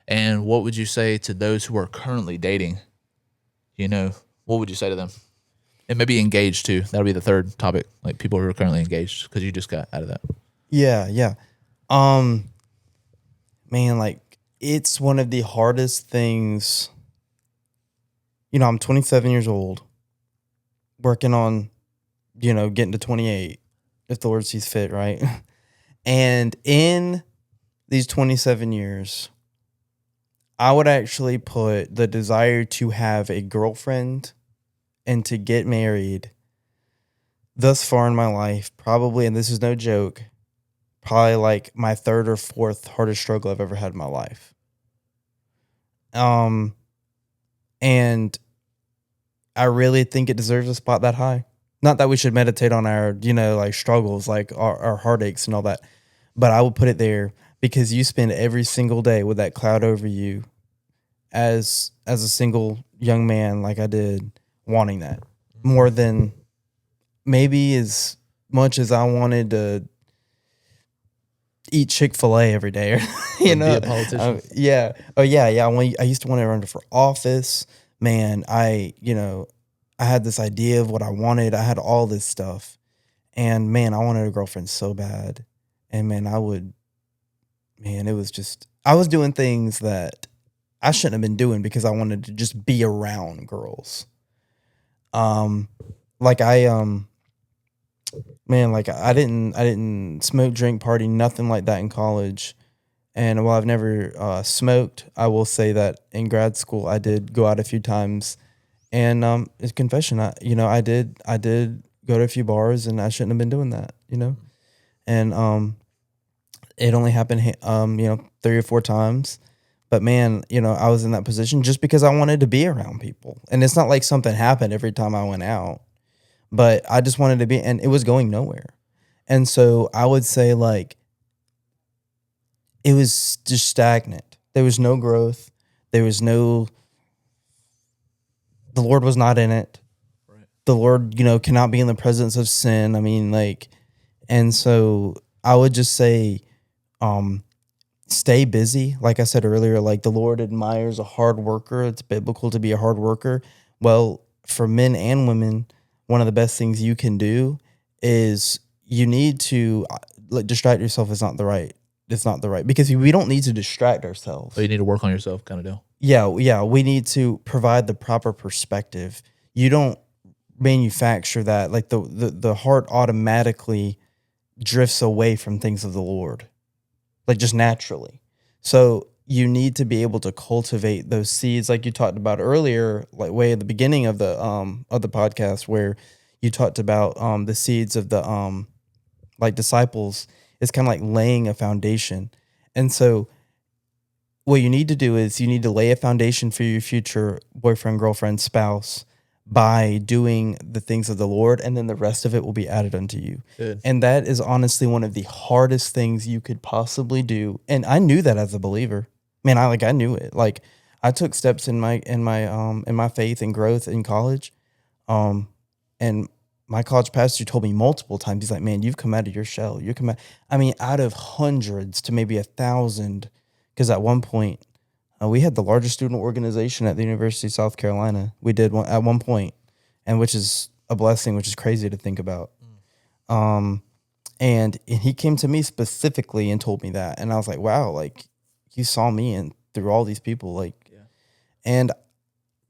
and what would you say to those who are currently dating? What would you say to them? And maybe engaged too. That'll be the third topic, like people who are currently engaged, because you just got out of that.
Yeah. Man, like it's one of the hardest things. I'm 27 years old, working on, getting to 28, if the Lord sees fit, right? And in these 27 years, I would actually put the desire to have a girlfriend and to get married thus far in my life, probably, and this is no joke, probably like my third or fourth hardest struggle I've ever had in my life. And I really think it deserves a spot that high. Not that we should meditate on our, like struggles, like our heartaches and all that, but I would put it there because you spend every single day with that cloud over you as a single young man, like I did, wanting that more than maybe as much as I wanted to eat Chick-fil-A every day, or
Be a politician.
yeah. Oh yeah. I used to want to run for office. Man, I had this idea of what I wanted. I had all this stuff, and man, I wanted a girlfriend so bad. And man, it was just, I was doing things that I shouldn't have been doing because I wanted to just be around girls. Like I didn't smoke, drink, party, nothing like that in college. And while I've never smoked, I will say that in grad school I did go out a few times. And it's confession, I did go to a few bars, and I shouldn't have been doing that, And it only happened 3 or 4 times. But man, I was in that position just because I wanted to be around people. And it's not like something happened every time I went out, but I just wanted to be, and it was going nowhere. And so I would say like it was just stagnant. There was no growth. The Lord was not in it.
Right.
The Lord, cannot be in the presence of sin. I mean, like, and so I would just say, stay busy. Like I said earlier, like the Lord admires a hard worker. It's biblical to be a hard worker. Well, for men and women, one of the best things you can do is you need to distract yourself. It's not the right, because we don't need to distract ourselves.
But you need to work on yourself, kind of deal.
Yeah. We need to provide the proper perspective. You don't manufacture that. Like the heart automatically drifts away from things of the Lord, like just naturally. So you need to be able to cultivate those seeds, like you talked about earlier, like way at the beginning of the podcast, where you talked about the seeds of the like disciples. It's kind of like laying a foundation, and so what you need to do is you need to lay a foundation for your future boyfriend, girlfriend, spouse by doing the things of the Lord, and then the rest of it will be added unto you.
Good.
And that is honestly one of the hardest things you could possibly do. And I knew that as a believer. Man, I knew it. Like I took steps in my faith and growth in college. And my college pastor told me multiple times, he's like, man, you've come out of your shell. You come out, I mean, out of hundreds to maybe 1,000. Because at one point, we had the largest student organization at the University of South Carolina. We did one at one point, and which is a blessing, which is crazy to think about. And he came to me specifically and told me that, and I was like, wow, like you saw me and through all these people, like, and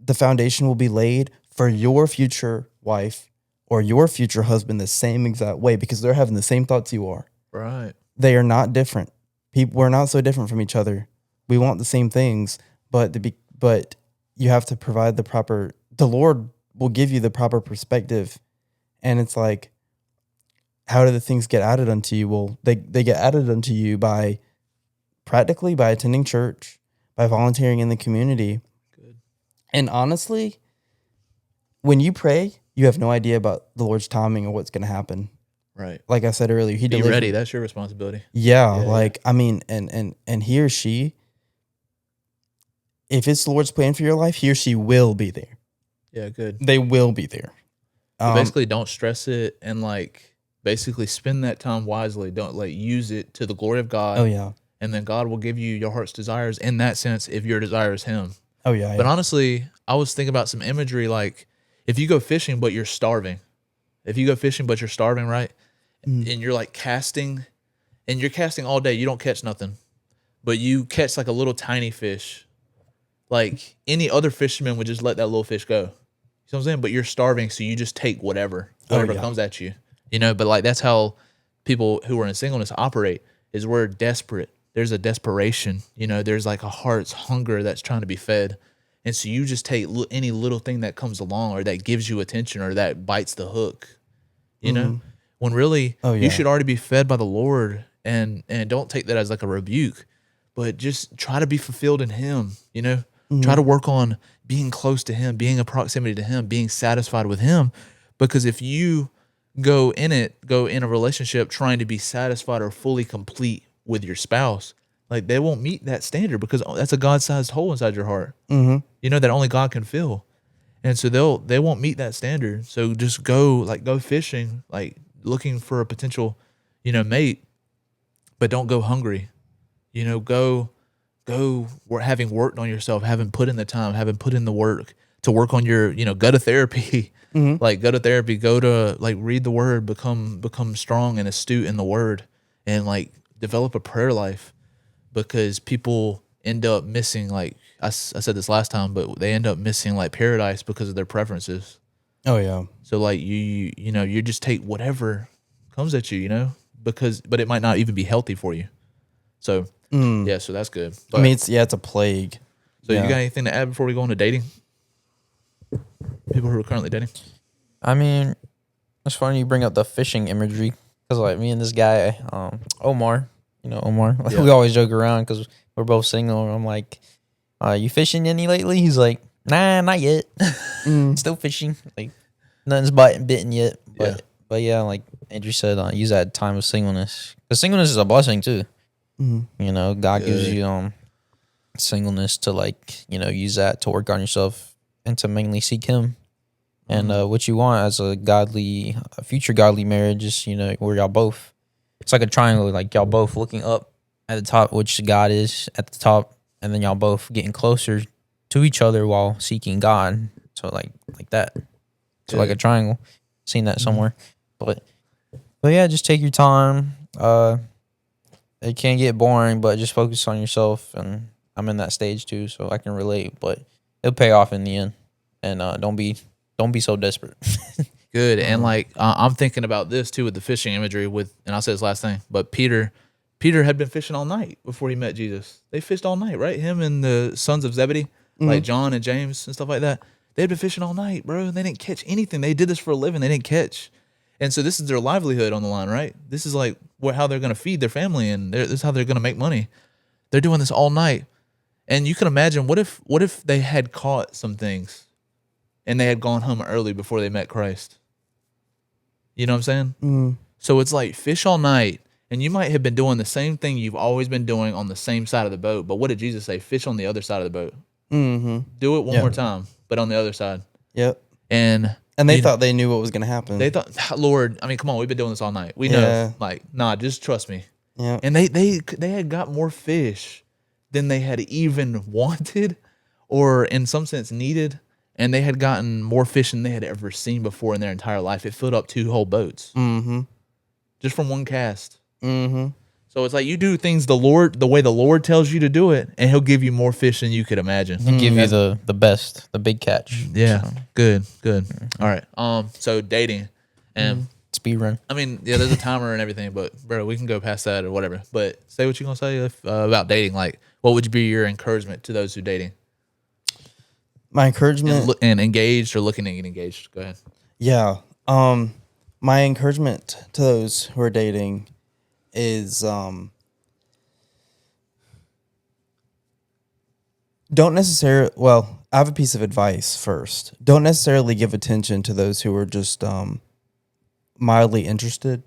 the foundation will be laid for your future wife or your future husband the same exact way, because they're having the same thoughts you are.
Right.
They are not different. We're not so different from each other. We want the same things, but you have to provide the Lord will give you the proper perspective. And it's like, how do the things get added unto you? Well, they get added unto you by attending church, by volunteering in the community.
Good.
And honestly, when you pray, you have no idea about the Lord's timing or what's going to happen.
Right.
Like I said earlier,
Be ready. That's your responsibility.
Yeah, like I mean, and he or she, if it's the Lord's plan for your life, he or she will be there.
Yeah, good.
They will be there.
So basically, don't stress it, and like basically spend that time wisely. Don't like use it to the glory of God.
Oh yeah.
And then God will give you your heart's desires in that sense if your desire is Him.
Oh yeah.
But honestly, I was thinking about some imagery like if you go fishing but you're starving. If you go fishing but you're starving, right? And you're like casting, and you're casting all day, you don't catch nothing, but you catch like a little tiny fish. Like any other fisherman would just let that little fish go. You know what I'm saying? But you're starving, so you just take whatever comes at you. You know, but like that's how people who are in singleness operate. Is we're desperate. There's a desperation. You know, there's like a heart's hunger that's trying to be fed, and so you just take any little thing that comes along or that gives you attention or that bites the hook. You know. When really you should already be fed by the Lord, and don't take that as like a rebuke, but just try to be fulfilled in Him, you know? Try to work on being close to Him, being in proximity to Him, being satisfied with Him, because if you go in a relationship trying to be satisfied or fully complete with your spouse, like they won't meet that standard because that's a God-sized hole inside your heart, you know, that only God can fill. And so they won't meet that standard. So just go fishing, like looking for a potential, you know, mate, but don't go hungry. You know, go having worked on yourself, having put in the time, having put in the work to work on your, you know, go to therapy, like go to therapy, go to like read the word, become strong and astute in the word, and like develop a prayer life, because people end up missing, like I said this last time, but they end up missing like paradise because of their preferences.
Oh yeah.
So like you know, you just take whatever comes at you, you know, but it might not even be healthy for you. So yeah, so that's good. But,
I mean, it's a plague.
So you got anything to add before we go into dating? People who are currently dating.
I mean, it's funny you bring up the fishing imagery, because like me and this guy, Omar, you know Omar,
Yeah.
we always joke around because we're both single. And I'm like, you fishing any lately? He's like, nah, not yet. Still fishing. Like nothing's bitten yet. But yeah, like Andrew said, use that time of singleness, because singleness is a blessing too. You know, God gives you singleness to like, you know, use that to work on yourself and to mainly seek Him. And what you want as a future godly marriage is, you know, where y'all both, it's like a triangle, like y'all both looking up at the top, which God is at the top, and then y'all both getting closer to each other while seeking God. So like that. So like a triangle. Seen that somewhere. But yeah, just take your time. It can get boring, but just focus on yourself. And I'm in that stage too, so I can relate. But it'll pay off in the end. And don't be so desperate.
Good. And like I'm thinking about this too with the fishing imagery and I'll say this last thing, but Peter Peter had been fishing all night before he met Jesus. They fished all night, right? Him and the sons of Zebedee, like John and James and stuff like that. They had been fishing all night, bro, and they didn't catch anything. They did this for a living. They didn't catch. And so this is their livelihood on the line, right? This is like how they're going to feed their family, and this is how they're going to make money. They're doing this all night. And you can imagine, what if they had caught some things and they had gone home early before they met Christ? You know what I'm saying? So it's like fish all night, and you might have been doing the same thing you've always been doing on the same side of the boat. But what did Jesus say? Fish on the other side of the boat. Do it one more time, but on the other side.
Yep.
And
they thought they knew what was going to happen.
They thought, Lord, I mean, come on, we've been doing this all night. We know, like, nah, just trust me.
Yeah.
And they had got more fish than they had even wanted, or in some sense needed. And they had gotten more fish than they had ever seen before in their entire life. It filled up 2 whole boats, just from one cast. So it's like you do things the way the Lord tells you to do it, and He'll give you more fish than you could imagine.
He'll give you the best, the big catch.
Yeah, so. Good. All right. So dating, and
speed run.
I mean, yeah, there's a timer and everything, but bro, we can go past that or whatever. But say what you're gonna say about dating. Like, what would be your encouragement to those who are dating?
My encouragement
and engaged or looking to get engaged. Go ahead.
Yeah. My encouragement to those who are dating is don't necessarily. Well, I have a piece of advice first. Don't necessarily give attention to those who are just mildly interested,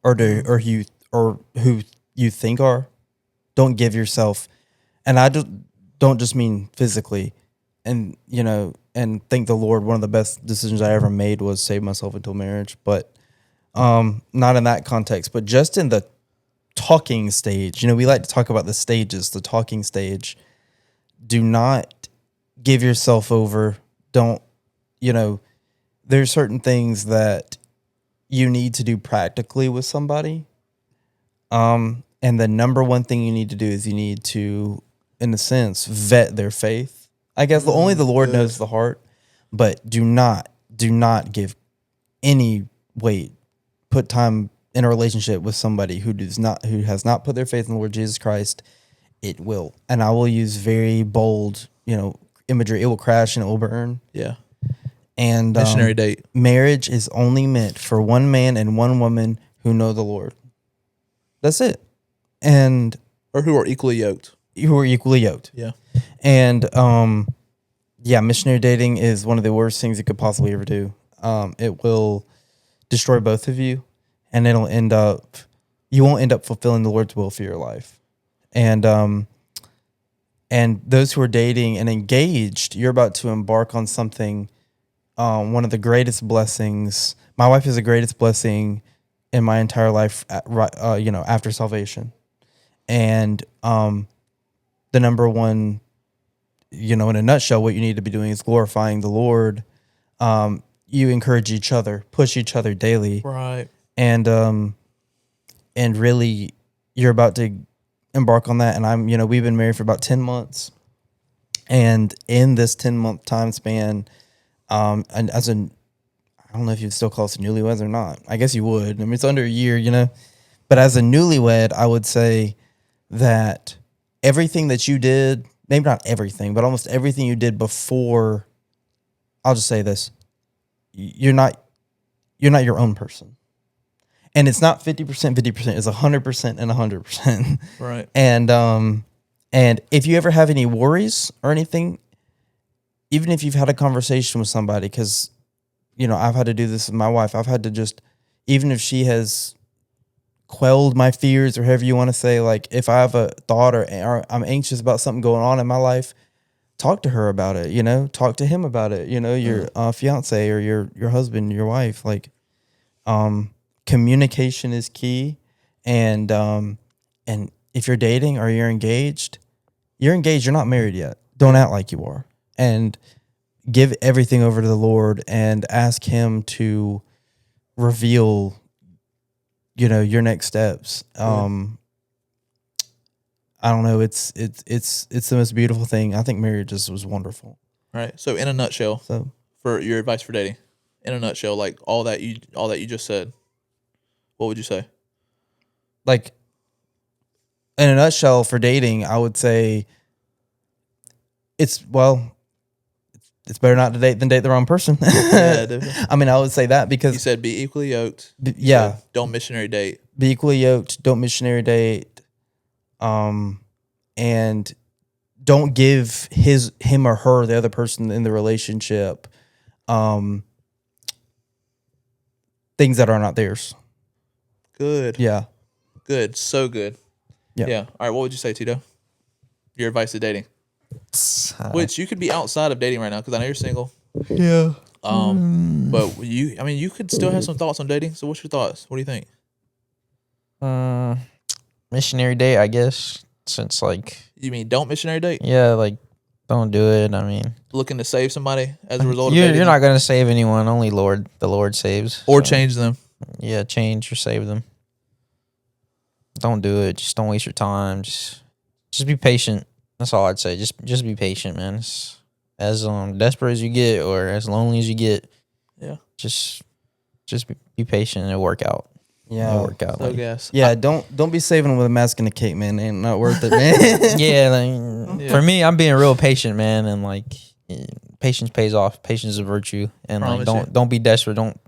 or who you think are. Don't give yourself, and I don't just mean physically. And, and thank the Lord, one of the best decisions I ever made was save myself until marriage. But not in that context, but just in the talking stage. We like to talk about the stages, the talking stage. Do not give yourself over. Don't, there's certain things that you need to do practically with somebody. And the number one thing you need to do is you need to, in a sense, vet their faith. I guess only the Lord knows the heart, but do not give any weight, put time in a relationship with somebody who has not put their faith in the Lord Jesus Christ. It will, and I will use very bold, imagery. It will crash and it will burn.
Yeah.
And
missionary date.
Marriage is only meant for one man and one woman who know the Lord. That's it.
Or who are equally yoked.
Yeah. And missionary dating is one of the worst things you could possibly ever do. It will destroy both of you, and you won't end up fulfilling the Lord's will for your life. And those who are dating and engaged, you're about to embark on something. One of the greatest blessings. My wife is the greatest blessing in my entire life. After salvation, and the number one, in a nutshell, what you need to be doing is glorifying the Lord. You encourage each other, push each other daily.
Right.
And really you're about to embark on that. And we've been married for about 10 months. And in this 10-month time span, and I don't know if you'd still call us newlyweds or not. I guess you would. I mean, it's under a year, but as a newlywed, I would say that everything that you did, maybe not everything, but almost everything you did before, I'll just say this, you're not your own person. And it's not 50%, 50%, it's 100% and 100%.
Right.
And if you ever have any worries or anything, even if you've had a conversation with somebody, because, I've had to do this with my wife, I've had to just, even if she has quelled my fears or however you want to say, like if I have a thought or I'm anxious about something going on in my life, talk to her about it, talk to him about it, your fiance or your husband, your wife, like, communication is key. And if you're dating or you're engaged, you're not married yet. Don't act like you are, and give everything over to the Lord and ask Him to reveal, your next steps. I don't know. It's the most beautiful thing. I think marriage was wonderful.
All right. So in a nutshell, for your advice for dating, in a nutshell, like all that you just said, what would you say?
Like, in a nutshell, for dating, I would say it's better not to date than date the wrong person.
Yeah, definitely.
I mean, I would say that
You
because
said be equally yoked. You
yeah,
said don't missionary date.
be equally yoked, don't missionary date, and don't give him or her, the other person in the relationship, things that are not theirs.
Good.
Yeah.
Good. So good.
Yeah.
Yeah. All right. What would you say, Tito? Your advice to dating? Which you could be outside of dating right now because I know you're single.
Yeah.
But you could still have some thoughts on dating. So what's your thoughts? What do you think?
Missionary date, I guess. Since like,
You mean don't missionary date?
yeah, like don't do it. I mean,
Looking to save somebody as a result of
you're
dating
not gonna save anyone. Only the Lord saves.
or
So,
change them.
yeah, change or save them. Don't do it. Just don't waste your time. Just be patient. That's all I'd say. Just be patient, man. It's, as desperate as you get or as lonely as you get,
Yeah.
just be patient and it'll work out.
Yeah.
It'll work out.
So
Like,
gas.
Yeah. Don't be saving them with a mask and a cake, man. Ain't not worth it, man.
yeah, like,
Yeah.
for me, I'm being real patient, man, and like patience pays off. Patience is a virtue, and like
Promise
don't be desperate. Don't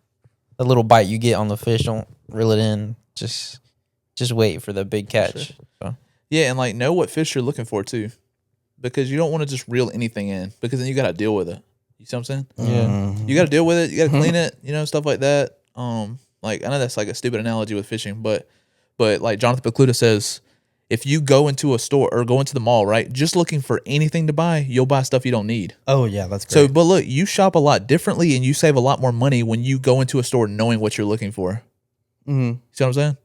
the little bite you get on the fish, don't reel it in. Just wait for the big catch.
Sure.
So,
Yeah, and like know what fish you're looking for too, because you don't want to just reel anything in because then you got to deal with it. You see what I'm saying?
yeah,
You got to deal with it. You got to clean it. Stuff like that. Like I know that's like a stupid analogy with fishing, but like Jonathan Pecluda says, if you go into a store or go into the mall, right, just looking for anything to buy, you'll buy stuff you don't need.
Oh yeah, that's great.
So, but look, you shop a lot differently and you save a lot more money when you go into a store knowing what you're looking for.
Mhm.
See what I'm saying?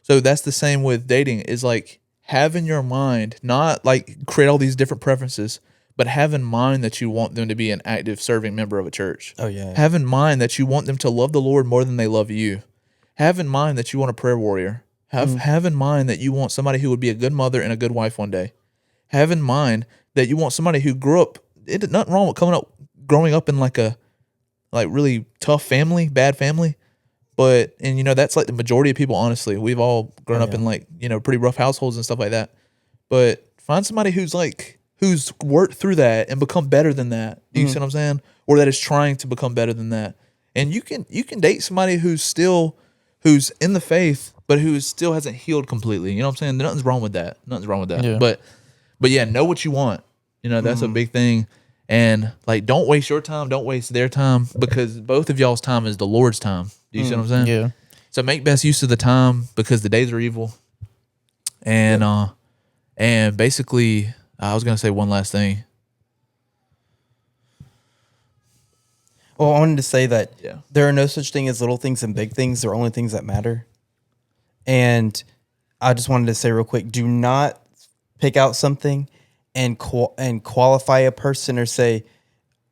So that's the same with dating. Is like have in your mind, not like create all these different preferences, but have in mind that you want them to be an active serving member of a church.
Oh yeah.
Have in mind that you want them to love the Lord more than they love you. Have in mind that you want a prayer warrior. Have in mind that you want somebody who would be a good mother and a good wife one day. Have in mind that you want somebody who grew up. It's nothing wrong with growing up in like a really tough family, bad family. But that's like the majority of people. Honestly, we've all grown up in like pretty rough households and stuff like that. But find somebody who's worked through that and become better than that. Do you see what I'm saying? Or that is trying to become better than that. And you can date somebody who's in the faith, but who still hasn't healed completely. You know what I'm saying? Nothing's wrong with that. Nothing's wrong with that.
Yeah.
But yeah, know what you want. That's a big thing. And like, don't waste your time. Don't waste their time, because both of y'all's time is the Lord's time. Do you see what I'm saying?
yeah.
So make best use of the time, because the days are evil. And and basically, I was gonna say one last thing.
Well, I wanted to say that
Yeah.
there are no such thing as little things and big things. There are only things that matter. And I just wanted to say real quick, do not pick out something and qualify a person or say,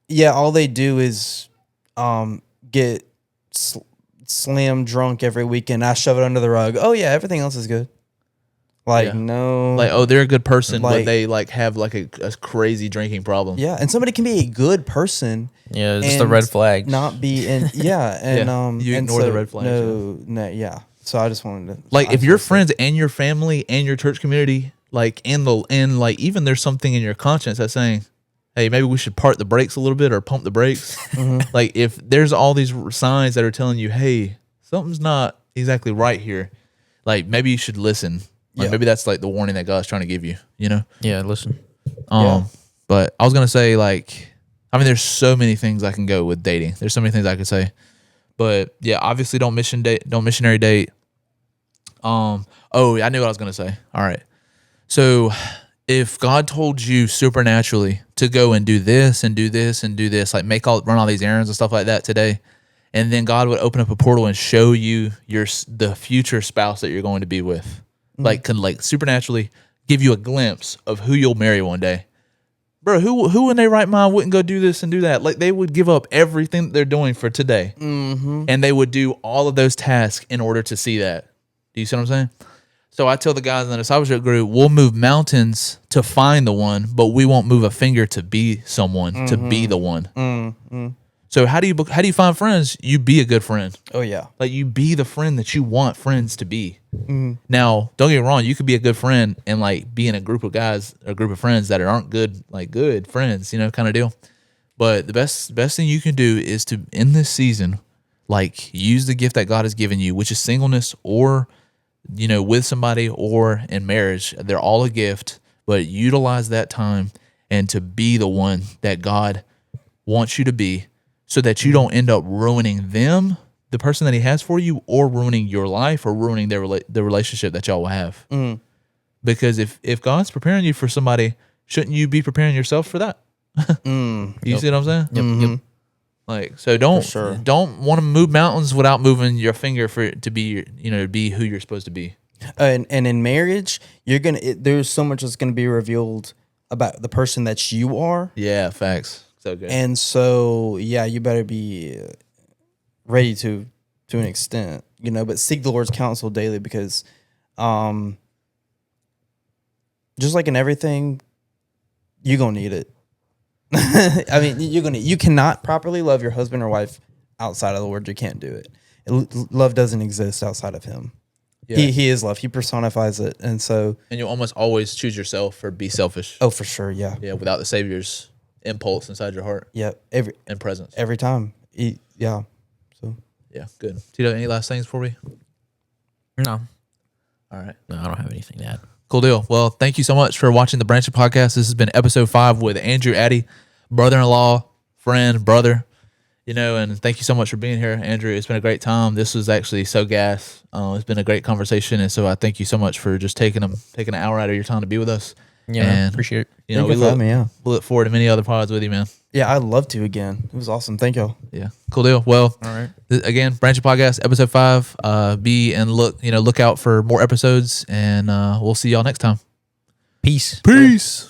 yeah, all they do is get slam drunk every weekend. I shove it under the rug. Oh yeah, everything else is good. Like,
Yeah.
no.
Like, oh, they're a good person, but
Like-
they like have like a crazy drinking problem.
Yeah, and somebody can be a good person.
Yeah, just a
and
red flag.
Not be in. Yeah, and
Yeah, you
and
ignore the red flags,
No, yeah. So I just wanted to
Like,
I
if
just
your
wanted to say-
friends and your family and your church community, like, and like even there's something in your conscience that's saying, hey, maybe we should part the brakes a little bit or pump the brakes. Like, if there's all these signs that are telling you, hey, something's not exactly right here, like, maybe you should listen. Like,
Yeah.
maybe that's like the warning that God's trying to give you,
Yeah, listen.
Yeah.
But I was gonna say, like, I mean, there's so many things I can go with dating. There's so many things I could say, but yeah, obviously don't missionary date. Oh, I knew what I was gonna say. All right, so if God told you supernaturally to go and do this and do this and do this, like run all these errands and stuff like that today, and then God would open up a portal and show you the future spouse that you're going to be with, like, can like supernaturally give you a glimpse of who you'll marry one day. Bro, who in their right mind wouldn't go do this and do that? Like, they would give up everything that they're doing for today, and they would do all of those tasks in order to see that. Do you see what I'm saying? So I tell the guys in the discipleship group, we'll move mountains to find the one, but we won't move a finger to be someone, to be the one. So how do you find friends? You be a good friend.
Oh yeah.
Like, you be the friend that you want friends to be. Now, don't get me wrong, you could be a good friend and like be in a group of guys, a group of friends that aren't good, like good friends, kind of deal. But the best thing you can do is to, in this season, like use the gift that God has given you, which is singleness, or with somebody, or in marriage. They're all a gift, but utilize that time and to be the one that God wants you to be, so that you don't end up ruining them, the person that He has for you, or ruining your life, or ruining the relationship that y'all will have. Because if God's preparing you for somebody, shouldn't you be preparing yourself for that? You see what I'm saying?
Yep.
Like, so don't
sure.
don't want to move mountains without moving your finger for it to be to be who you're supposed to be.
And in marriage, there's so much that's gonna be revealed about the person that you are.
Yeah, facts. So good.
And so, yeah, you better be ready to an extent, but seek the Lord's counsel daily, because just like in everything, you're going to need it. I mean, you cannot properly love your husband or wife outside of the Lord. You can't do it. Love doesn't exist outside of Him.
Yeah.
He is love. He personifies it. And so,
And you'll almost always choose yourself or be selfish.
oh, for sure. Yeah.
Yeah, without the Savior's impulse inside your heart.
Yeah.
And presence.
Every time. Yeah. So,
Yeah, good. Tito, any last things for me?
No,
All right.
I don't have anything to add.
Cool deal. Well, thank you so much for watching the Branching Podcast. This has been episode 5 with Andrew Addy, brother-in-law, friend, brother. And thank you so much for being here, Andrew. It's been a great time. This was actually so gas. It's been a great conversation, and so I thank you so much for just taking an hour out of your time to be with us.
Yeah, man, appreciate it.
Thank you for having me, yeah.
We look forward to many other pods with you, man.
Yeah, I'd love to again. It was awesome. Thank y'all.
Yeah, cool deal. Well,
All right.
Again, Branching Podcast, episode 5. Look out for more episodes, and we'll see y'all next time.
Peace.
Peace.